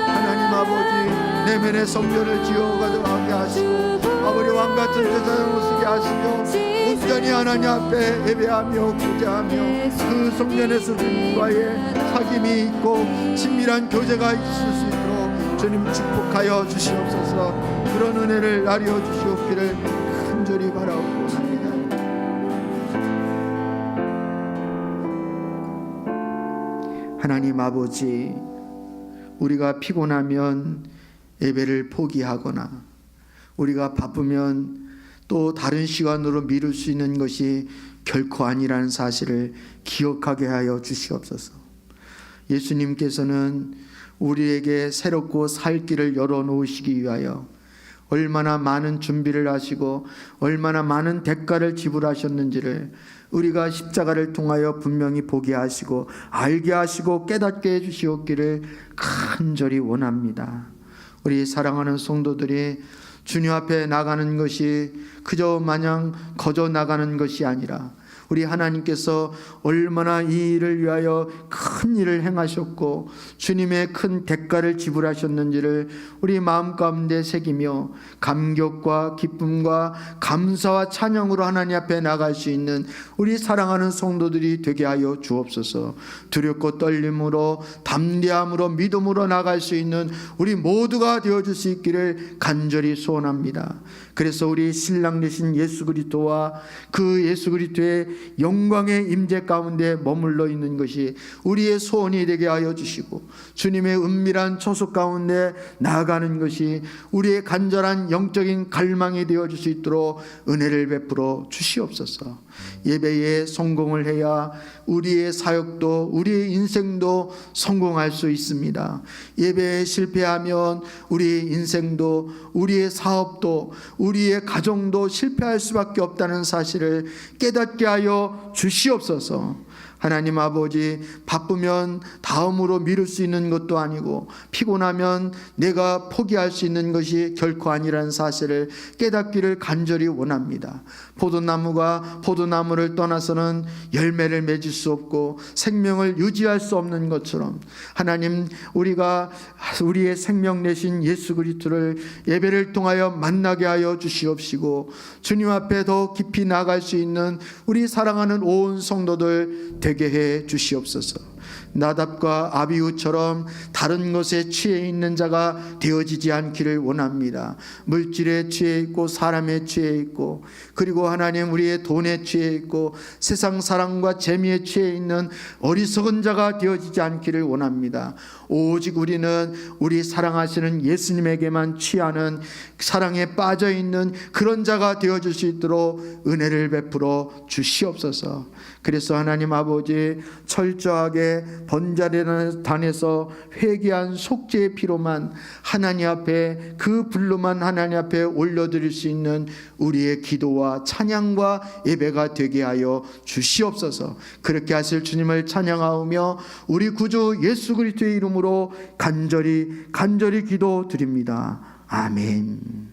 하나님 아버지 내면의 성전을 지어가게 하시고 아버지 왕같은 제사장으로 쓰게 하시며 온전히 하나님 앞에 예배하며 구제하며 그 성전에서 주님과의 사귐이 있고 친밀한 교제가 있을 수 있도록 주님 축복하여 주시옵소서. 그런 은혜를 나리어 주시옵기를 간절히 바라옵니다. 하나님 아버지, 우리가 피곤하면 예배를 포기하거나 우리가 바쁘면 또 다른 시간으로 미룰 수 있는 것이 결코 아니라는 사실을 기억하게 하여 주시옵소서. 예수님께서는 우리에게 새롭고 살 길을 열어놓으시기 위하여 얼마나 많은 준비를 하시고 얼마나 많은 대가를 지불하셨는지를 우리가 십자가를 통하여 분명히 보게 하시고 알게 하시고 깨닫게 해주시옵기를 간절히 원합니다. 우리 사랑하는 성도들이 주님 앞에 나가는 것이 그저 마냥 거저 나가는 것이 아니라 우리 하나님께서 얼마나 이 일을 위하여 큰 일을 행하셨고 주님의 큰 대가를 지불하셨는지를 우리 마음 가운데 새기며 감격과 기쁨과 감사와 찬양으로 하나님 앞에 나갈 수 있는 우리 사랑하는 성도들이 되게 하여 주옵소서. 두렵고 떨림으로 담대함으로 믿음으로 나갈 수 있는 우리 모두가 되어줄 수 있기를 간절히 소원합니다. 그래서 우리 신랑 되신 예수 그리스도와 그 예수 그리스도의 영광의 임재 가운데 머물러 있는 것이 우리의 소원이 되게 하여 주시고 주님의 은밀한 초소 가운데 나아가는 것이 우리의 간절한 영적인 갈망이 되어줄 수 있도록 은혜를 베풀어 주시옵소서. 예배에 성공을 해야 우리의 사역도 우리의 인생도 성공할 수 있습니다. 예배에 실패하면 우리의 인생도 우리의 사업도 우리의 가정도 실패할 수밖에 없다는 사실을 깨닫게 하여 주시옵소서. 하나님 아버지, 바쁘면 다음으로 미룰 수 있는 것도 아니고 피곤하면 내가 포기할 수 있는 것이 결코 아니라는 사실을 깨닫기를 간절히 원합니다. 포도나무가 포도나무를 떠나서는 열매를 맺을 수 없고 생명을 유지할 수 없는 것처럼 하나님, 우리가 우리의 생명 내신 예수 그리스도를 예배를 통하여 만나게 하여 주시옵시고 주님 앞에 더 깊이 나아갈 수 있는 우리 사랑하는 온 성도들 되게 해 주시옵소서. 나답과 아비후처럼 다른 것에 취해 있는 자가 되어지지 않기를 원합니다. 물질에 취해 있고 사람에 취해 있고 그리고 하나님 우리의 돈에 취해 있고 세상 사랑과 재미에 취해 있는 어리석은 자가 되어지지 않기를 원합니다. 오직 우리는 우리 사랑하시는 예수님에게만 취하는 사랑에 빠져 있는 그런 자가 되어줄 수 있도록 은혜를 베풀어 주시옵소서. 그래서 하나님 아버지, 철저하게 번제단에서 회개한 속죄의 피로만 하나님 앞에, 그 불로만 하나님 앞에 올려드릴 수 있는 우리의 기도와 찬양과 예배가 되게 하여 주시옵소서. 그렇게 하실 주님을 찬양하오며 우리 구주 예수 그리스도의 이름으로 간절히 기도드립니다. 아멘.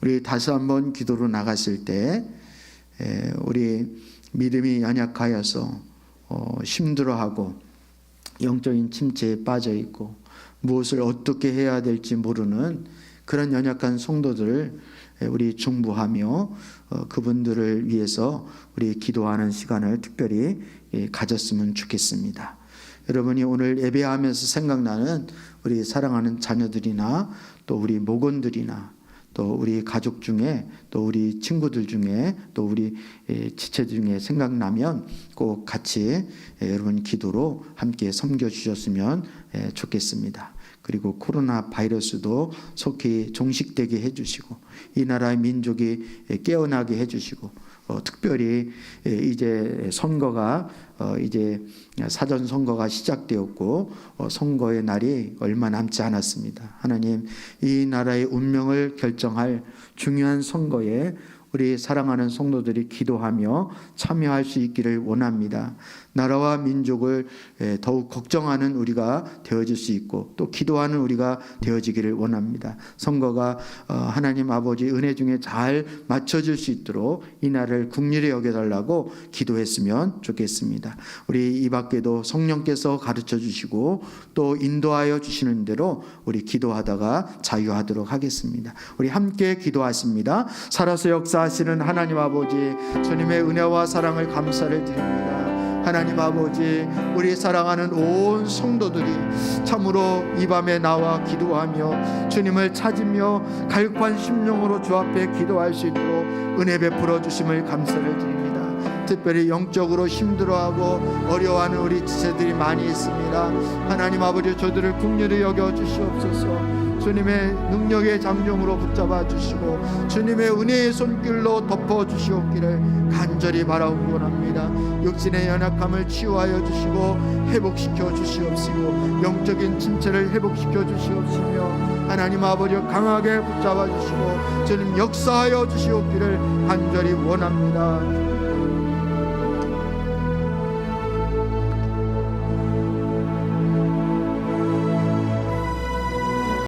우리 다시 한번 기도로 나갔을 때 우리 믿음이 연약하여서 힘들어하고 영적인 침체에 빠져 있고 무엇을 어떻게 해야 될지 모르는 그런 연약한 성도들을 우리 중보하며 그분들을 위해서 우리 기도하는 시간을 특별히 가졌으면 좋겠습니다. 여러분이 오늘 예배하면서 생각나는 우리 사랑하는 자녀들이나 또 우리 목원들이나 또 우리 가족 중에 또 우리 친구들 중에 또 우리 지체 중에 생각나면 꼭 같이 여러분 기도로 함께 섬겨주셨으면 좋겠습니다. 그리고 코로나 바이러스도 속히 종식되게 해주시고 이 나라의 민족이 깨어나게 해주시고 특별히 이제 선거가 이제 사전 선거가 시작되었고 선거의 날이 얼마 남지 않았습니다. 하나님, 이 나라의 운명을 결정할 중요한 선거에 우리 사랑하는 성도들이 기도하며 참여할 수 있기를 원합니다. 나라와 민족을 더욱 걱정하는 우리가 되어질 수 있고 또 기도하는 우리가 되어지기를 원합니다. 선거가 하나님 아버지 은혜 중에 잘 맞춰질 수 있도록 이 날을 긍휼히 여겨달라고 기도했으면 좋겠습니다. 우리 이 밖에도 성령께서 가르쳐 주시고 또 인도하여 주시는 대로 우리 기도하다가 자유하도록 하겠습니다. 우리 함께 기도하십니다. 살아서 역사하시는 하나님 아버지, 주님의 은혜와 사랑을 감사를 드립니다. 하나님 아버지, 우리 사랑하는 온 성도들이 참으로 이 밤에 나와 기도하며 주님을 찾으며 갈구한 심령으로 주 앞에 기도할 수 있도록 은혜 베풀어 주심을 감사를 드립니다. 특별히 영적으로 힘들어하고 어려워하는 우리 지체들이 많이 있습니다. 하나님 아버지, 저들을 긍휼히 여겨 주시옵소서. 주님의 능력의 장종으로 붙잡아 주시고 주님의 은혜의 손길로 덮어 주시옵기를 간절히 바라고 원합니다. 육신의 연약함을 치유하여 주시고 회복시켜 주시옵시고 영적인 침체를 회복시켜 주시옵시며 하나님 아버지 강하게 붙잡아 주시고 주님 역사하여 주시옵기를 간절히 원합니다.